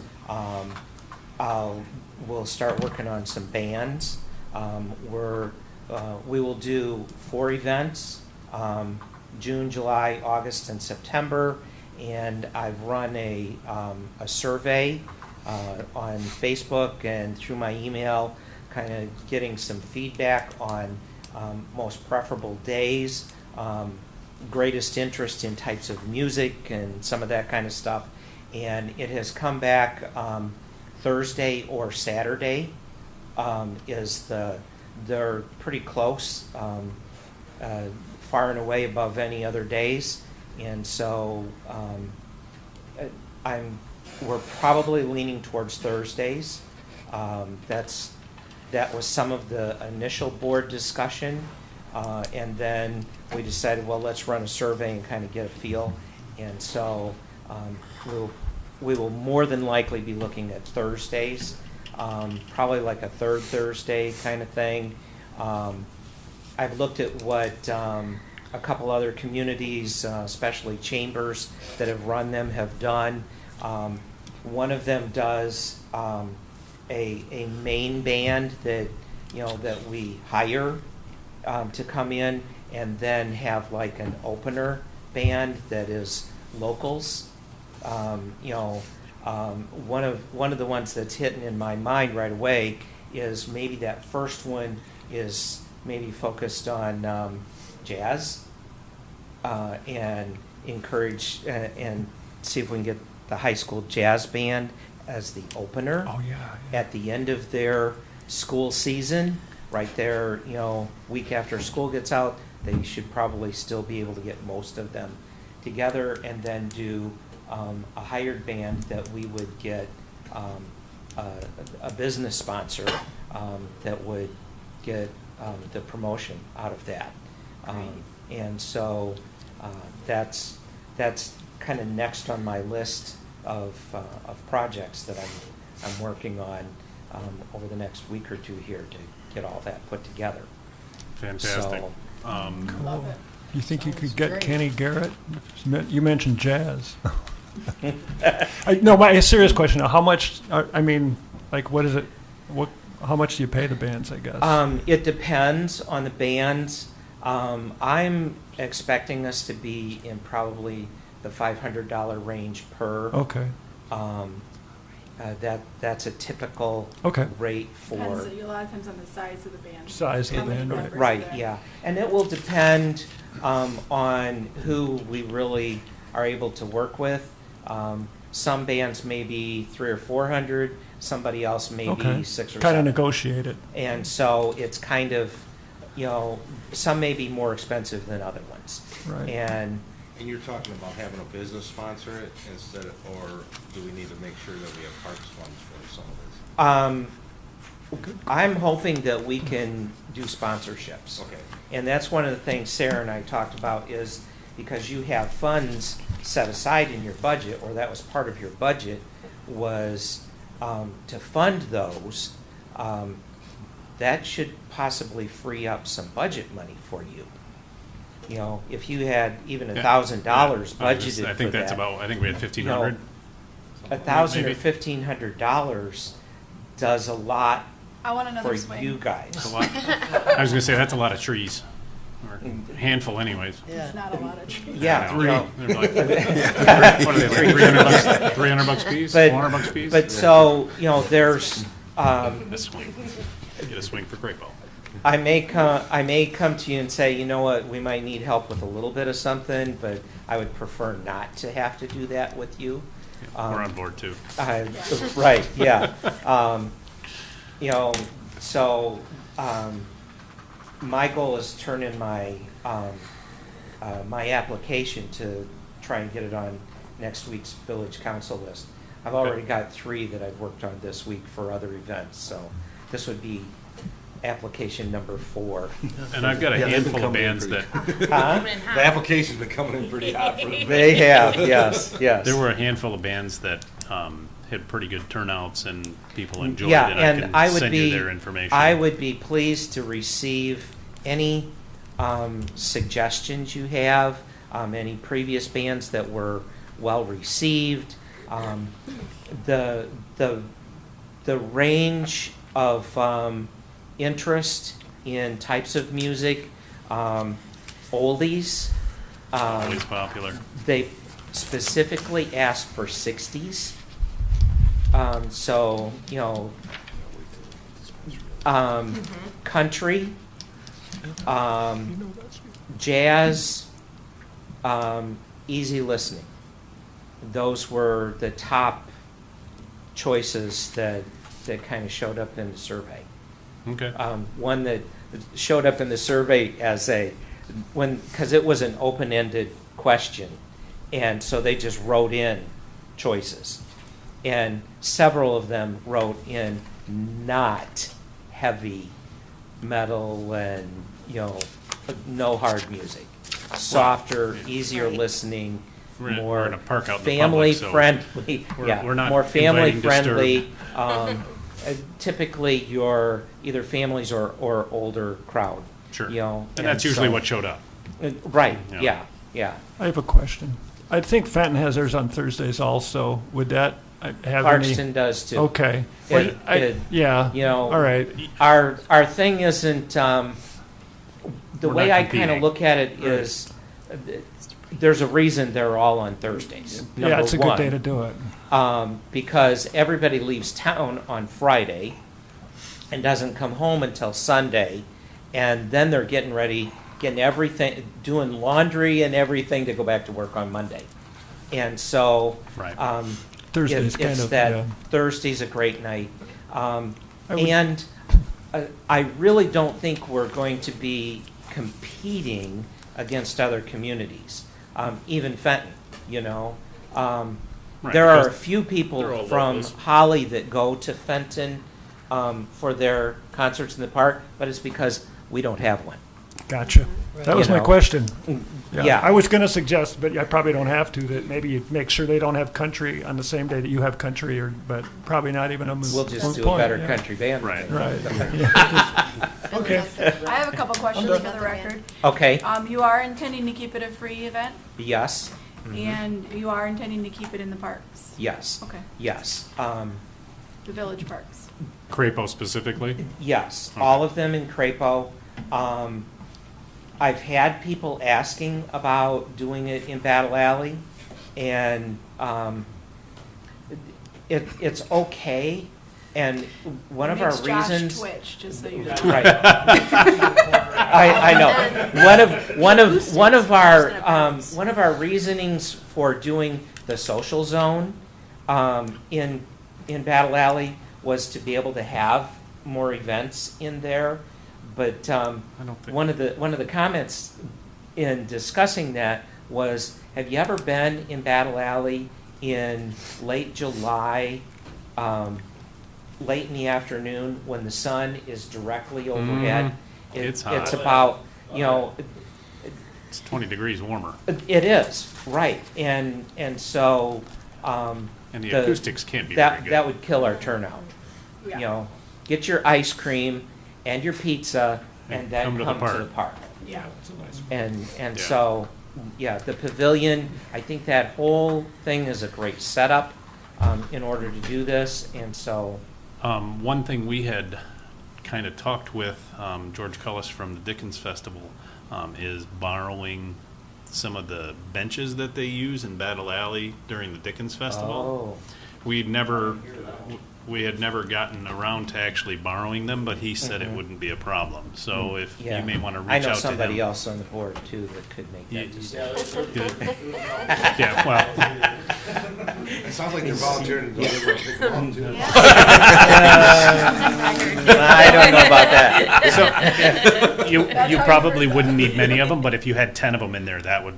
We'll start working on some bands. We will do 4 events, June, July, August, and September. And I've run a survey on Facebook and through my email, kind of getting some feedback on most preferable days. greatest interest in types of music and some of that kind of stuff. And it has come back Thursday or Saturday they're pretty close, far and away above any other days. And so we're probably leaning towards Thursdays. That was some of the initial board discussion. And then we decided, well, let's run a survey and kind of get a feel. And so we will more than likely be looking at Thursdays, probably like a third Thursday kind of thing. I've looked at what a couple other communities, especially chambers that have run them, have done. One of them does a main band that that we hire to come in, and then have like an opener band that is locals. One of the ones that's hitting in my mind right away is maybe that first one is maybe focused on jazz, and encourage and see if we can get the high school jazz band as the opener. Oh, yeah. At the end of their school season, right there, week after school gets out, they should probably still be able to get most of them together, and then do a hired band that we would get a business sponsor that would get the promotion out of that. And so that's kind of next on my list of projects that I'm working on over the next week or two here to get all that put together. Fantastic. So, Love it. You think you could Sounds get great. Kenny Garrett? You mentioned jazz. No, my serious question. How much? I mean, like, what is it? How much do you pay the bands? I guess. It depends on the bands. I'm expecting us to be in probably the $500 range per. Okay. That's a typical Okay. rate for. Depends a lot of times on the size of the band. Size of the How many band, right. members are Right, there. yeah. And it will depend on who we really are able to work with. Some bands may be 300 or 400, somebody else may Okay. be 6 or Kind of 7. negotiate it. And so it's kind of, some may be more expensive than other ones. Right. And And you're talking about having a business sponsor it instead of, or do we need to make sure that we have parks funds for some of this? I'm hoping that we can do sponsorships. Okay. And that's one of the things Sarah and I talked about, is because you have funds set aside in your budget, or that was part of your budget, was to fund those. That should possibly free up some budget money for you. If you had even $1,000 budgeted I think for that's that, about. I think we had 1,500. $1,000 or Maybe. $1,500 does a lot I want for another swing. you guys. That's a lot. I was gonna say that's a lot of trees, or a handful, anyways. Yeah. It's not a lot of trees. Yeah, I know. no. They're like, what are they, like 300 bucks? 300 bucks piece? But- 400 bucks piece? But so, there's, A swing. Get a swing for great ball. I may come to you and say, you know what, we might need help with a little bit of something, but I would prefer not to have to do that with you. We're on board too. Right, yeah. So, my goal is turn in my, my application to try and get it on next week's village council list. I've already got 3 that I've worked on this week for other events, so this would be application number 4. And I've got a Yeah, they've been handful of coming in bands pretty- that, Huh? The application's been coming in pretty hot for the They have, yes, yes. there were a handful of bands that had pretty good turnouts and people enjoyed Yeah, it. and I can would send be, you their information. I would be pleased to receive any suggestions you have, any previous bands that were well received. The range of interest in types of music, oldies. Always popular. They specifically asked for 60s. So, country, jazz, easy listening. Those were the top choices that kind of showed up in the survey. Okay. One that showed up in the survey as because it was an open-ended question, and so they just wrote in choices. And several of them wrote in not heavy metal and, no hard music. Softer, easier Right. listening, We're more in a park out in the family public, so friendly. we're not more family inviting friendly. Typically, you're either families or older crowd. Sure. And that's usually so- what showed up. Right. Yeah. Yeah. I have a question. I think Fenton has theirs on Thursdays also. Would that have any? Clarkston does too. Okay. It- it- Yeah. All right. Our thing isn't, the We're way not I kind of competing. look at it is, there's a reason they're all on Thursdays. Yeah, number it's a good one. day to do it. Because everybody leaves town on Friday and doesn't come home until Sunday, and then they're getting ready, getting everything, doing laundry and everything to go back to work on Monday. And so, Right. Thursday's kind it's of, that yeah. Thursday's a great night. would- And I really don't think we're going to be competing against other communities, even Fenton, Right, There are a because few they're people all from locals. Holly that go to Fenton for their concerts in the park, but it's because we don't have one. Gotcha. That was You my know. question. Yeah. I was going to suggest, but I probably don't have to, that maybe you make sure they don't have country on the same day that you have country, but probably not even a We'll just moot do a point, better yeah. country band. Right. Right. Yeah. Okay. I have a couple questions done. for the record. Okay, You are intending to keep it a free event, yes, and you are intending to keep it in the parks? yes, Okay, yes. the village parks. Crapo specifically? Yes, Okay. all of them in Crapo. I've had people asking about doing it in Battle Alley, and it's okay. And one of our Makes Josh reasons, twitch, just so you know. right? I know. One of our reasonings for doing the social zone in Battle Alley was to be able to have more events in there. But I don't think. one of the comments in discussing that was, have you ever been in Battle Alley in late July, late in the afternoon when the sun is directly overhead? It's hot. It's about, It's 20 degrees warmer, it is, right. And so, and the acoustics can't be very that good. would kill our turnout. Yeah. Get your ice cream and your pizza and then Come to the park. Yeah. And Yeah. so, yeah, the pavilion, I think that whole thing is a great setup in order to do this, and so, One thing we had kind of talked with George Cullis from the Dickens Festival is borrowing some of the benches that they use in Battle Alley during the Dickens Festival. We had never gotten around to actually borrowing them, but he said it wouldn't be a problem. So if yeah. you may want to reach I out to know him. somebody else on the board too that could make that decision. Good. Yeah, well, It sounds like you're volunteering to deliver a big volunteer. I don't know about that. so you probably wouldn't need many of them, but if you had 10 of them in there, that would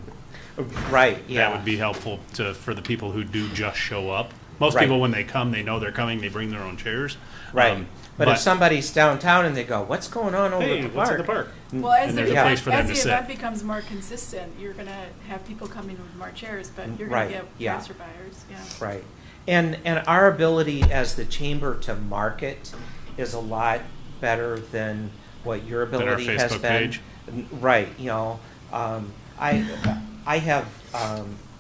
Right, yeah. that would be helpful for the people who do just show up. Most Right. people, when they come, they know they're coming. They bring their own chairs. Right. But if somebody's downtown and they go, what's going on over hey, at the what's park? at the park? Well, as And the there's a event, place for them as to the sit. event becomes more consistent, you're gonna have people coming with more chairs, but you're gonna Right, get yeah. passer buyers, yeah. Right. And our ability as the chamber to market is a lot better than what your Than our ability has Facebook been. page? Right, I have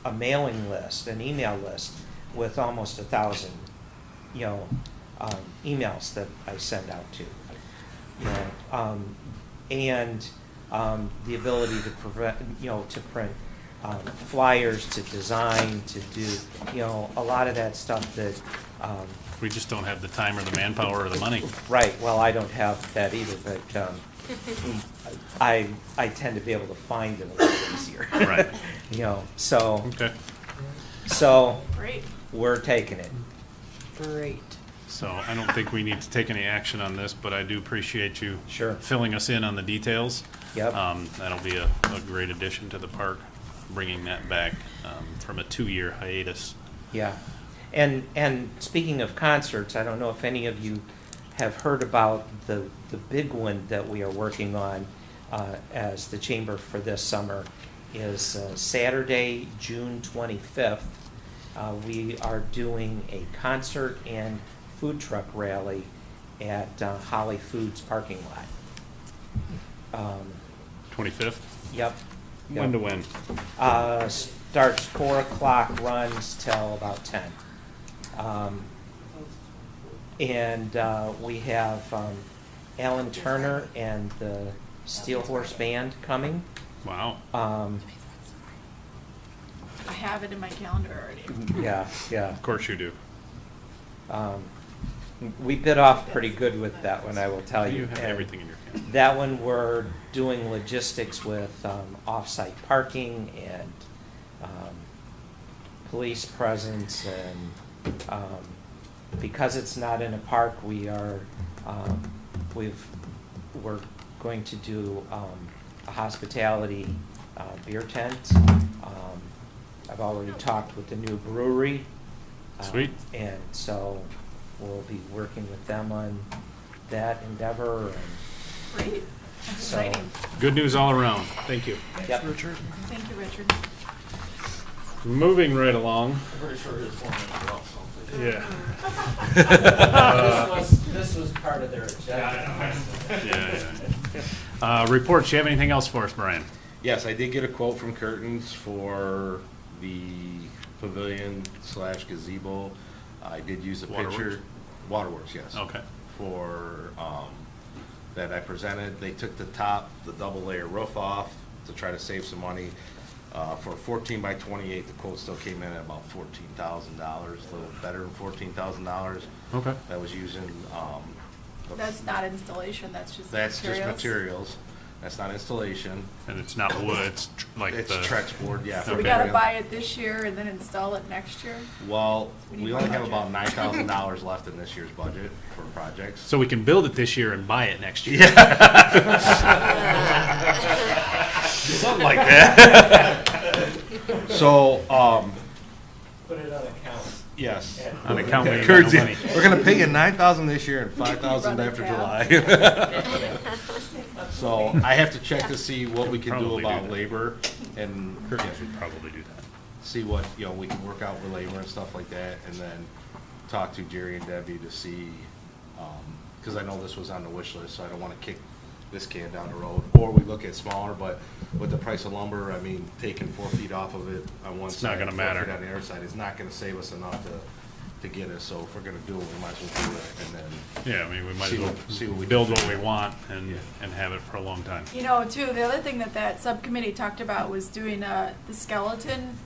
a mailing list, an email list with almost 1,000, emails that I send out to. And the ability to to print flyers, to design, to do, a lot of that stuff that, We just don't have the time or the manpower or the money. right, well, I don't have that either, but, I tend to be able to find it a little easier. Right. You know, so, Okay. so Great. we're taking it. Great. So I don't think we need to take any action on this, but I do appreciate you Sure. filling us in on the details. Yep. That'll be a great addition to the park, bringing that back from a 2-year hiatus. Yeah. And speaking of concerts, I don't know if any of you have heard about the big one that we are working on as the chamber for this summer is Saturday, June 25th. We are doing a concert and food truck rally at Holly Foods parking lot. 25th? Yep. When to when? Starts 4 o'clock, runs till about 10. And we have Alan Turner and the Steel Horse Band coming. Wow. I have it in my calendar already. Yeah, yeah. Of course you do. We bit off pretty good with that one, I will tell you. You have And everything in your calendar. that one, we're doing logistics with off-site parking and police presence, and because it's not in a park, we're going to do a hospitality beer tent. I've already talked with the new brewery. Sweet. And so we'll be working with them on that endeavor. And Great. That's So- exciting. Good news all around. Thank you. Yep. Thank you, Richard. Moving right along. I'm pretty sure his 4 minutes are up, so. Yeah. This was part of their agenda. Yeah. Reports, you have anything else for us, Brian? Yes, I did get a quote from Curtains for the pavilion / gazebo. I did use a Waterworks? picture. Waterworks, yes. Okay. For, that I presented. They took the top, the double layer roof off to try to save some money. For 14 by 28, the quote still came in at about $14,000, a little better than $14,000. Okay. That was using, That's not installation, that's just that's materials. just materials. That's not installation. And it's not wood, it's like It's the. Trex board, yeah. So for we gotta material. buy it this year and then install it next year? Well, We need we more only have budget. about $9,000 left in this year's budget for projects. So we can build it this year and buy it next year. Something like that. So, Put it on account. yes. On account we Kurt's- got no money. We're gonna pay you $9,000 this year and $5,000 Run a after tab. July. So I have to check to see what we can do Probably do about that. labor and Kurtz would probably do that. see what, we can work out with labor and stuff like that, and then talk to Jerry and Debbie to see, because I know this was on the wish list, so I don't want to kick this can down the road, or we look at smaller, but with the price of lumber, I mean, taking 4 feet off of it on one It's not side, gonna 4 matter. feet on the other side is not gonna save us enough to get us, so if we're gonna do it, we might as well do it, and then, Yeah, I mean, we might See as well what- see what we can build what figure we out. want and, Yeah. and have it for a long time. You know, too, the other thing that subcommittee talked about was doing the skeleton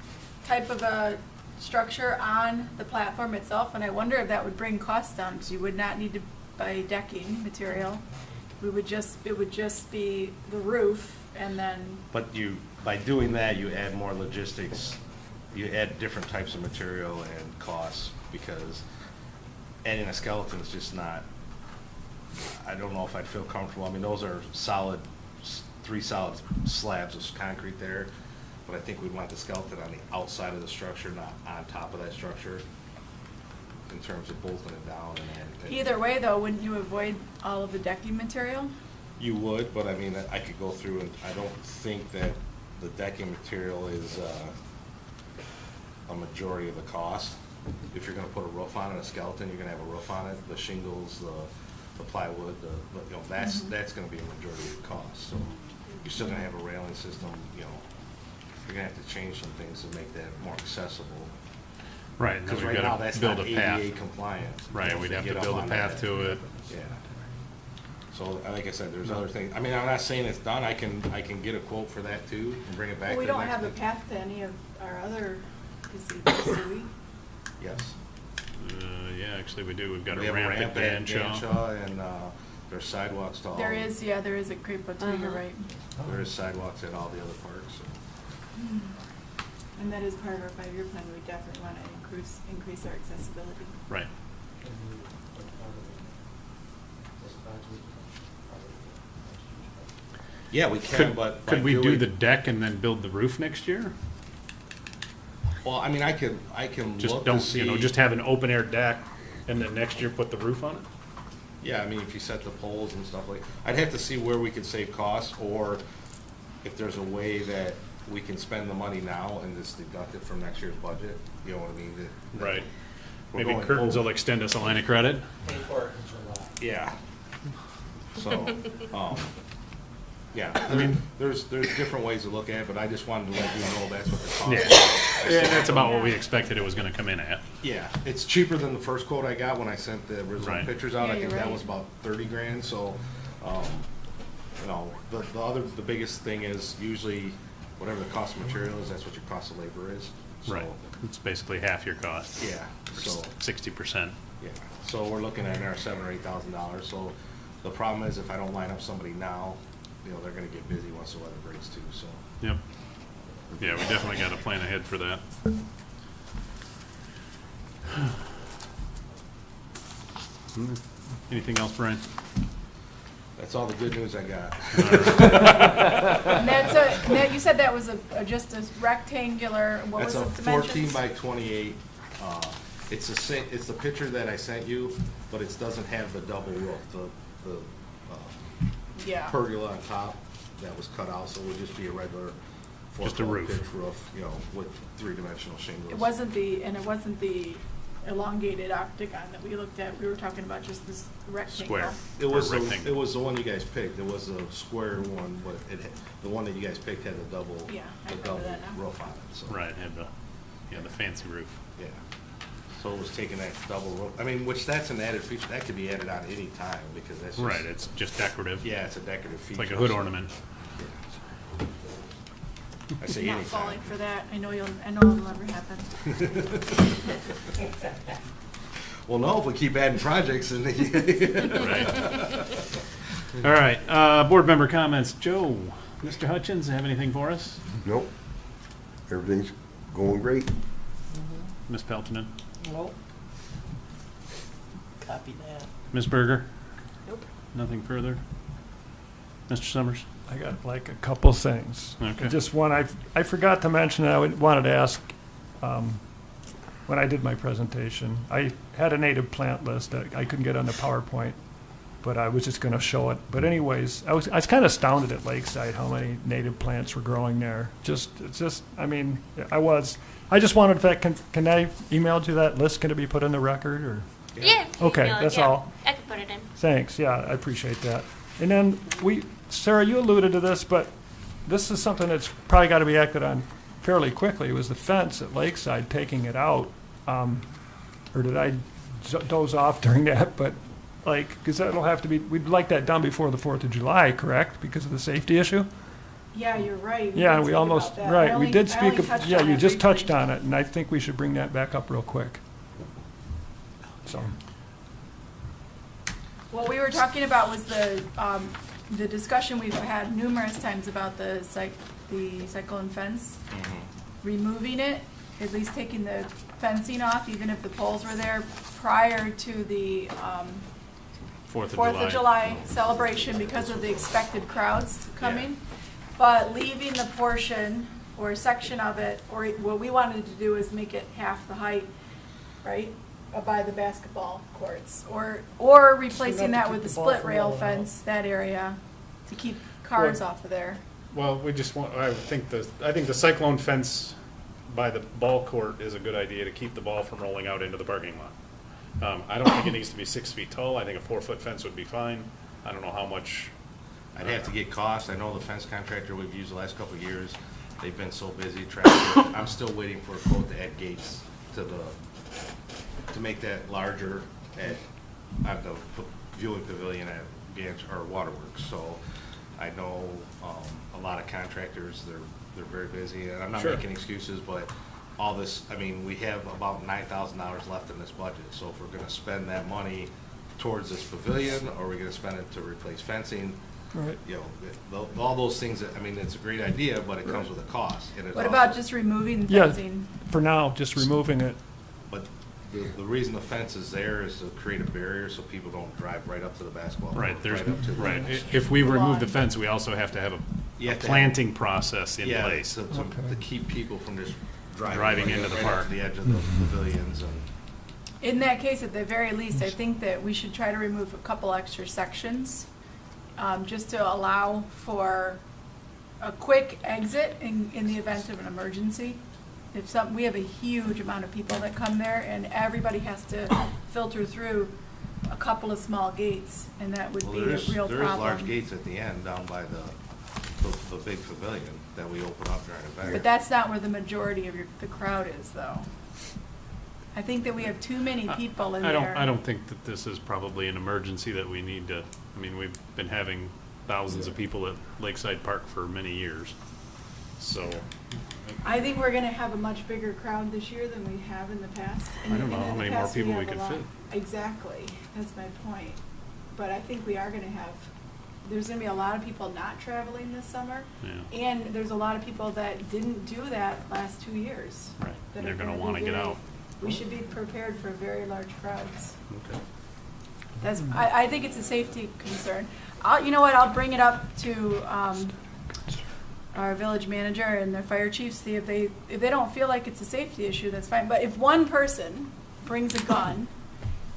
type of a structure on the platform itself, and I wonder if that would bring costs down, because you would not need to buy decking material. It would just be the roof, and then, but by doing that, you add more logistics, you add different types of material and costs, because adding a skeleton is just not, I don't know if I'd feel comfortable. I mean, those are three solid slabs of concrete there, but I think we'd want the skeleton on the outside of the structure, not on top of that structure, in terms of bolting it down. And either way, though, wouldn't you avoid all of the decking material? You would, but I mean, I could go through and I don't think that the decking material is a majority of the cost. If you're gonna put a roof on it, a skeleton, you're gonna have a roof on it, the shingles, the plywood, that's gonna be a majority of the cost. So you're still gonna have a railing system, you're gonna have to change some things to make that more accessible. Right, and then Because we've right now, got that's to build not a path. ADA compliant. Right, we'd have to build a path to it. Yeah. So, like I said, there's other things. I mean, I'm not saying it's done. I can get a quote for that too and bring it back. Well, we to the don't next have a meeting. path to any of our other gazebos, do we? Yes. Yeah, actually we do. We've got We a have ramp at at Danshaw. Danshaw and There's sidewalks to all. There is a Great Bottega, right? There is sidewalks at all the other parks. And that is part of our 5-year plan. We definitely want to increase our accessibility. Right. Yeah, we can, but. by Could we do doing- the deck and then build the roof next year? Well, I mean, I can Just look to don't, see. just have an open air deck and then next year put the roof on it? Yeah, I mean, if you set the poles and stuff like, I'd have to see where we could save costs, or if there's a way that we can spend the money now and just deduct it from next year's budget, you know what I mean? Right. We're Maybe going Curtains over. will extend us a line of credit? Pay for it in July. Yeah. So, yeah, I mean, there's different ways to look at it, but I just wanted to let you know that's what the cost is. Yeah, that's about what we expected it was gonna come in at. Yeah, it's cheaper than the first quote I got when I sent the original Right. pictures out. Yeah, I think you're that right. was about 30 grand, so, you know, the biggest thing is usually whatever the cost of material is, that's what your cost of labor is. So, Right. It's basically half your cost. Yeah, so, 60%. yeah, so we're looking at our $7,000 or $8,000. So the problem is if I don't line up somebody now, you know, they're gonna get busy once the weather breaks too, so. Yep. Yeah, we definitely got to plan ahead for that. Anything else, Brian? That's all the good news I got. And that's you said that was just a rectangular, what was That's the a dimensions? 14 by 28. It's the picture that I sent you, but it doesn't have the double roof, the Yeah. pergola on top that was cut out, so it would just be a regular Just a 4-foot roof. pitch roof, you know, with 3-dimensional shingles. It wasn't the elongated octagon that we looked at. We were talking about just this rectangle. Square. It was Or rectangle. it was the one you guys picked. It was a square one, but the one that you guys picked had the double Yeah, I the remember double that now. roof on it. So. Right, had the fancy roof. Yeah. So it was taking that double roof. I mean, which that's an added feature that could be added on any time because that's just, Right, it's just decorative. yeah, it's a decorative It's feature. like a hood so- ornament. Yeah. I say Not anytime. falling for that. I know it'll never happen. Well, no, if we keep adding projects and. All right, board member comments. Joe, Mr. Hutchins, have anything for us? Nope. Everything's going great. Ms. Peltonen? Nope. Copy that. Ms. Berger? Nope. Nothing further? Mr. Summers? I got like a couple things. Okay. Just one, I forgot to mention, I wanted to ask, when I did my presentation, I had a native plant list that I couldn't get on the PowerPoint, but I was just gonna show it. But anyways, I was kind of astounded at Lakeside how many native plants were growing there. I just wanted, in fact, can I email you that list? Can it be put in the record or? Yeah. Okay, email it, that's yeah. all. I can put it in. Thanks, yeah, I appreciate that. And then Sarah, you alluded to this, but this is something that's probably got to be acted on fairly quickly. It was the fence at Lakeside, taking it out. Or did I doze off during that? But because that'll have to be, we'd like that done before the 4th of July, correct? Because of the safety issue? Yeah, you're right. Yeah, did we speak almost, about that. right, I we only- did I speak, only of touched yeah, on you it just briefly. touched on it, and I think we should bring that back up real quick. So, What we were talking about was the discussion we've had numerous times about the cyclone fence, removing it, at least taking the fencing off, even if the poles were there, prior to the 4th Fourth of July celebration because of the expected crowds coming. But leaving the portion or a section of it, or what we wanted to do is make it half the height, right? By the basketball courts, or replacing that with the split rail fence, that area, to keep cars off of there. Well, we just want, I think the cyclone fence by the ball court is a good idea to keep the ball from rolling out into the parking lot. I don't think it needs to be 6 feet tall. I think a 4-foot fence would be fine. I don't know how much. I'd have to get cost. I know the fence contractor we've used the last couple of years, they've been so busy trying to, I'm still waiting for a quote to add gates to make that larger at the viewing pavilion at Gantz or Waterworks. So I know a lot of contractors, they're very busy, and I'm not Sure. making excuses, but all this, I mean, we have about $9,000 left in this budget. So if we're gonna spend that money towards this pavilion, or are we gonna spend it to replace fencing? Right. You know, all those things, I mean, it's a great idea, but it comes with a cost. And it What also- about just removing the Yeah, fencing? for now, just removing it. But the reason the fence is there is to create a barrier so people don't drive right up to the basketball. Right, court, there's, up to the- right. If we remove the Lawn. fence, we also have to have You a have to have- planting process in Yeah, place. to keep people from just Driving driving into right the up park. to the edge of the pavilions and. In that case, at the very least, I think that we should try to remove a couple extra sections, just to allow for a quick exit in the event of an emergency. We have a huge amount of people that come there, and everybody has to filter through a couple of small gates, and that would Well, be a real problem. there is large gates at the end down by the big pavilion that we open up during the event. But that's not where the majority of the crowd is, though. I think that we have too many people in there. I don't think that this is probably an emergency that we need to, I mean, we've been having thousands of people at Lakeside Park for many years. So, I think we're gonna have a much bigger crowd this year than we have in the past. I don't know how many more people we could fit. Exactly, that's my point. But I think we are gonna have, there's gonna be a lot of people not traveling this summer. yeah, And there's a lot of people that didn't do that last 2 years. right. that They're are gonna be wanna get very- out. We should be prepared for very large crowds. Okay. That's, I think it's a safety concern. You know what, I'll bring it up to, our village manager and the fire chief, see if they don't feel like it's a safety issue, that's fine. But if one person brings a gun,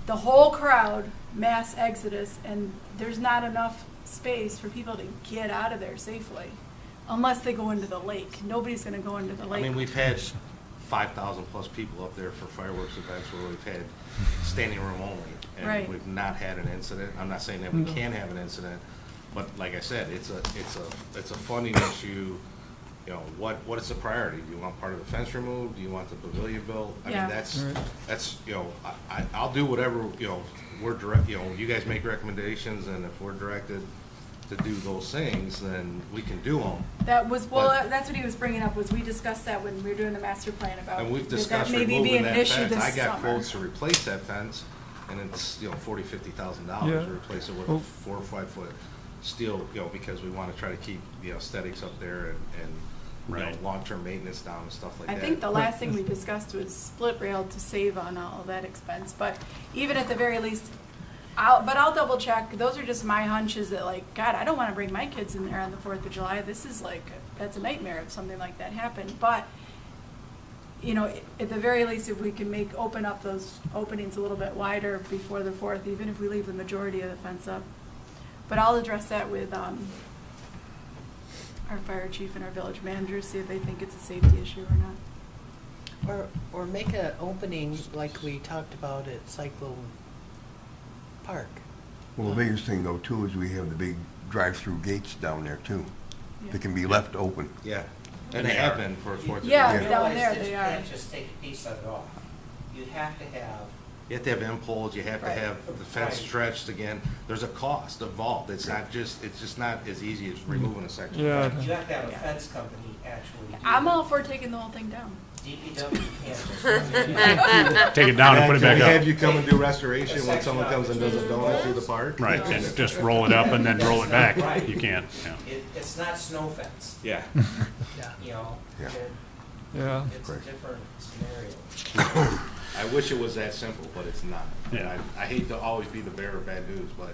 the whole crowd mass exodus, and there's not enough space for people to get out of there safely, unless they go into the lake. Nobody's gonna go into the I lake. mean, we've had 5,000 plus people up there for fireworks events where we've had standing room only. Right. And we've not had an incident. I'm not saying that we can have an incident, but like I said, it's a funding issue. You know, what is the priority? Do you want part of the fence removed? Do you want the pavilion built? I Yeah. mean, Right. that's, you know, I'll do whatever, you know, you guys make recommendations, and if we're directed to do those things, then we can do them. That was, well, But- that's what he was bringing up, was we discussed that when we were doing the master plan about. And we've that discussed maybe be removing an that issue fence. this I got summer. quotes to replace that fence, and it's, you know, $40,000-$50,000 Yeah. to replace it with Well- a 4 or 5 foot steel, you know, because we want to try to keep the aesthetics up there and you know, Right. long-term maintenance down and stuff like I that. think the last thing we discussed was split rail to save on all of that expense, but even at the very least, I'll double check. Those are just my hunches that, like, God, I don't want to bring my kids in there on the 4th of July. This is like, that's a nightmare if something like that happened. But, you know, at the very least, if we can open up those openings a little bit wider before the 4th, even if we leave the majority of the fence up. But I'll address that with, our fire chief and our village manager, see if they think it's a safety issue or not. Or make an opening like we talked about at Cyclone Park. Well, the biggest thing though too is we have the big drive-through gates down there too. Yeah. They can be left open. Yeah, and they have been for 4th of Yeah, July. Yeah. down there Realize that they you are. can't just take a piece of it off. You have to have, You have to have end poles, you have to Right. have the fence Right. stretched again. There's a cost involved. It's just not as easy as removing a section. of Yeah. fence. you have to have a Yeah. fence company actually do I'm it. all for taking the whole thing down. DPW can't just run it. Take it down and put it back Can we have up. you come and do restoration when someone comes and does a donut through the park? Right, and just roll it up and then roll it back. You can't, yeah. It's not snow fence, Yeah. you know? Yeah. Yeah. It's a Right. different scenario. I wish it was that simple, but it's not. And Yeah. I hate to always be the bearer of bad news, but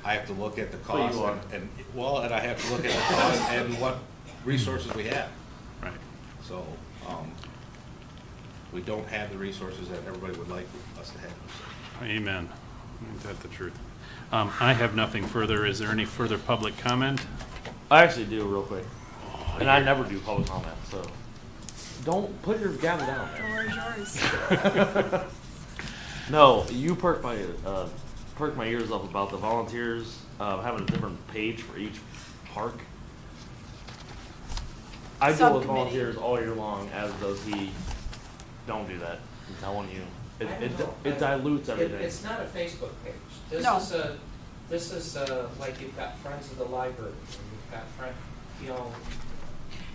I have to look at the cost you are. and I have to look at the cost and what resources we have. Right. So, we don't have the resources that everybody would like us to have. Amen. Ain't that the truth? I have nothing further. Is there any further public comment? I actually do real quick, and I never do public comment, so don't put your gavel down. The floor is yours. No, you perked my ears up about the volunteers having a different page for each park. I deal with Subcommittee. volunteers all year long, as does he. Don't do that. I'm telling you, it dilutes everything. It's not a Facebook page. No. This is like you've got Friends of the Library, and you've got you know,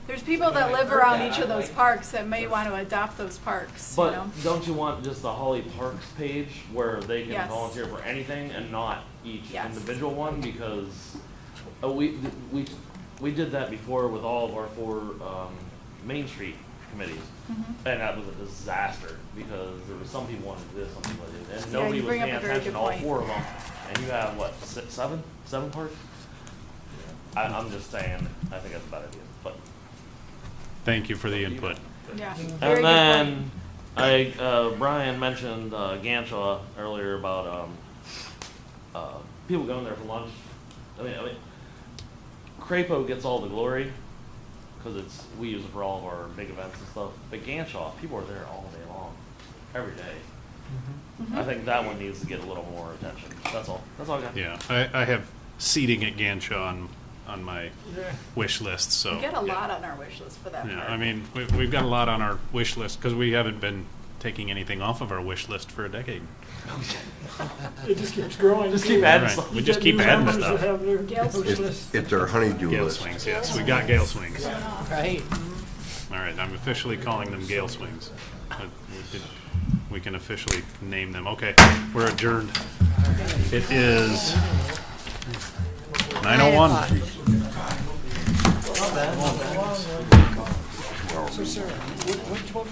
There's people that live around each of those parks that may want to adopt those parks, you know? But don't you want just the Holly Parks page where they can Yes. volunteer for anything and not each Yes. individual one? Because we did that before with all of our 4 Main Street committees. Mm-hmm. And that was a disaster because there was some people wanted this, some people didn't. And Yeah, nobody you was bring up paying a very attention good to all point. 4 of them. And you have, what, 7 parks? I'm just saying, I think that's a bad idea. But Thank you for the input. Yeah. Very And good then point. Brian mentioned Ganshaw earlier about people going there for lunch. I mean, Crapo gets all the glory because we use it for all of our big events and stuff. But Ganshaw, people are there all day long, every day. Mm-hmm. I think that one needs to get a little more attention. That's all. That's all I got. Yeah, I have seating at Ganshaw on my wish list, so. We get a yeah. lot on our wish list for that Yeah, park. I mean, we've got a lot on our wish list because we haven't been taking anything off of our wish list for a decade. It just keeps growing. Just keep adding Right. stuff. We just keep adding stuff. It's our honeydew Gale list. swings, yes, we got gale swings. Right. All right, I'm officially calling them gale swings. We can officially name them. Okay, we're adjourned. It is 9:01. Well done. Well,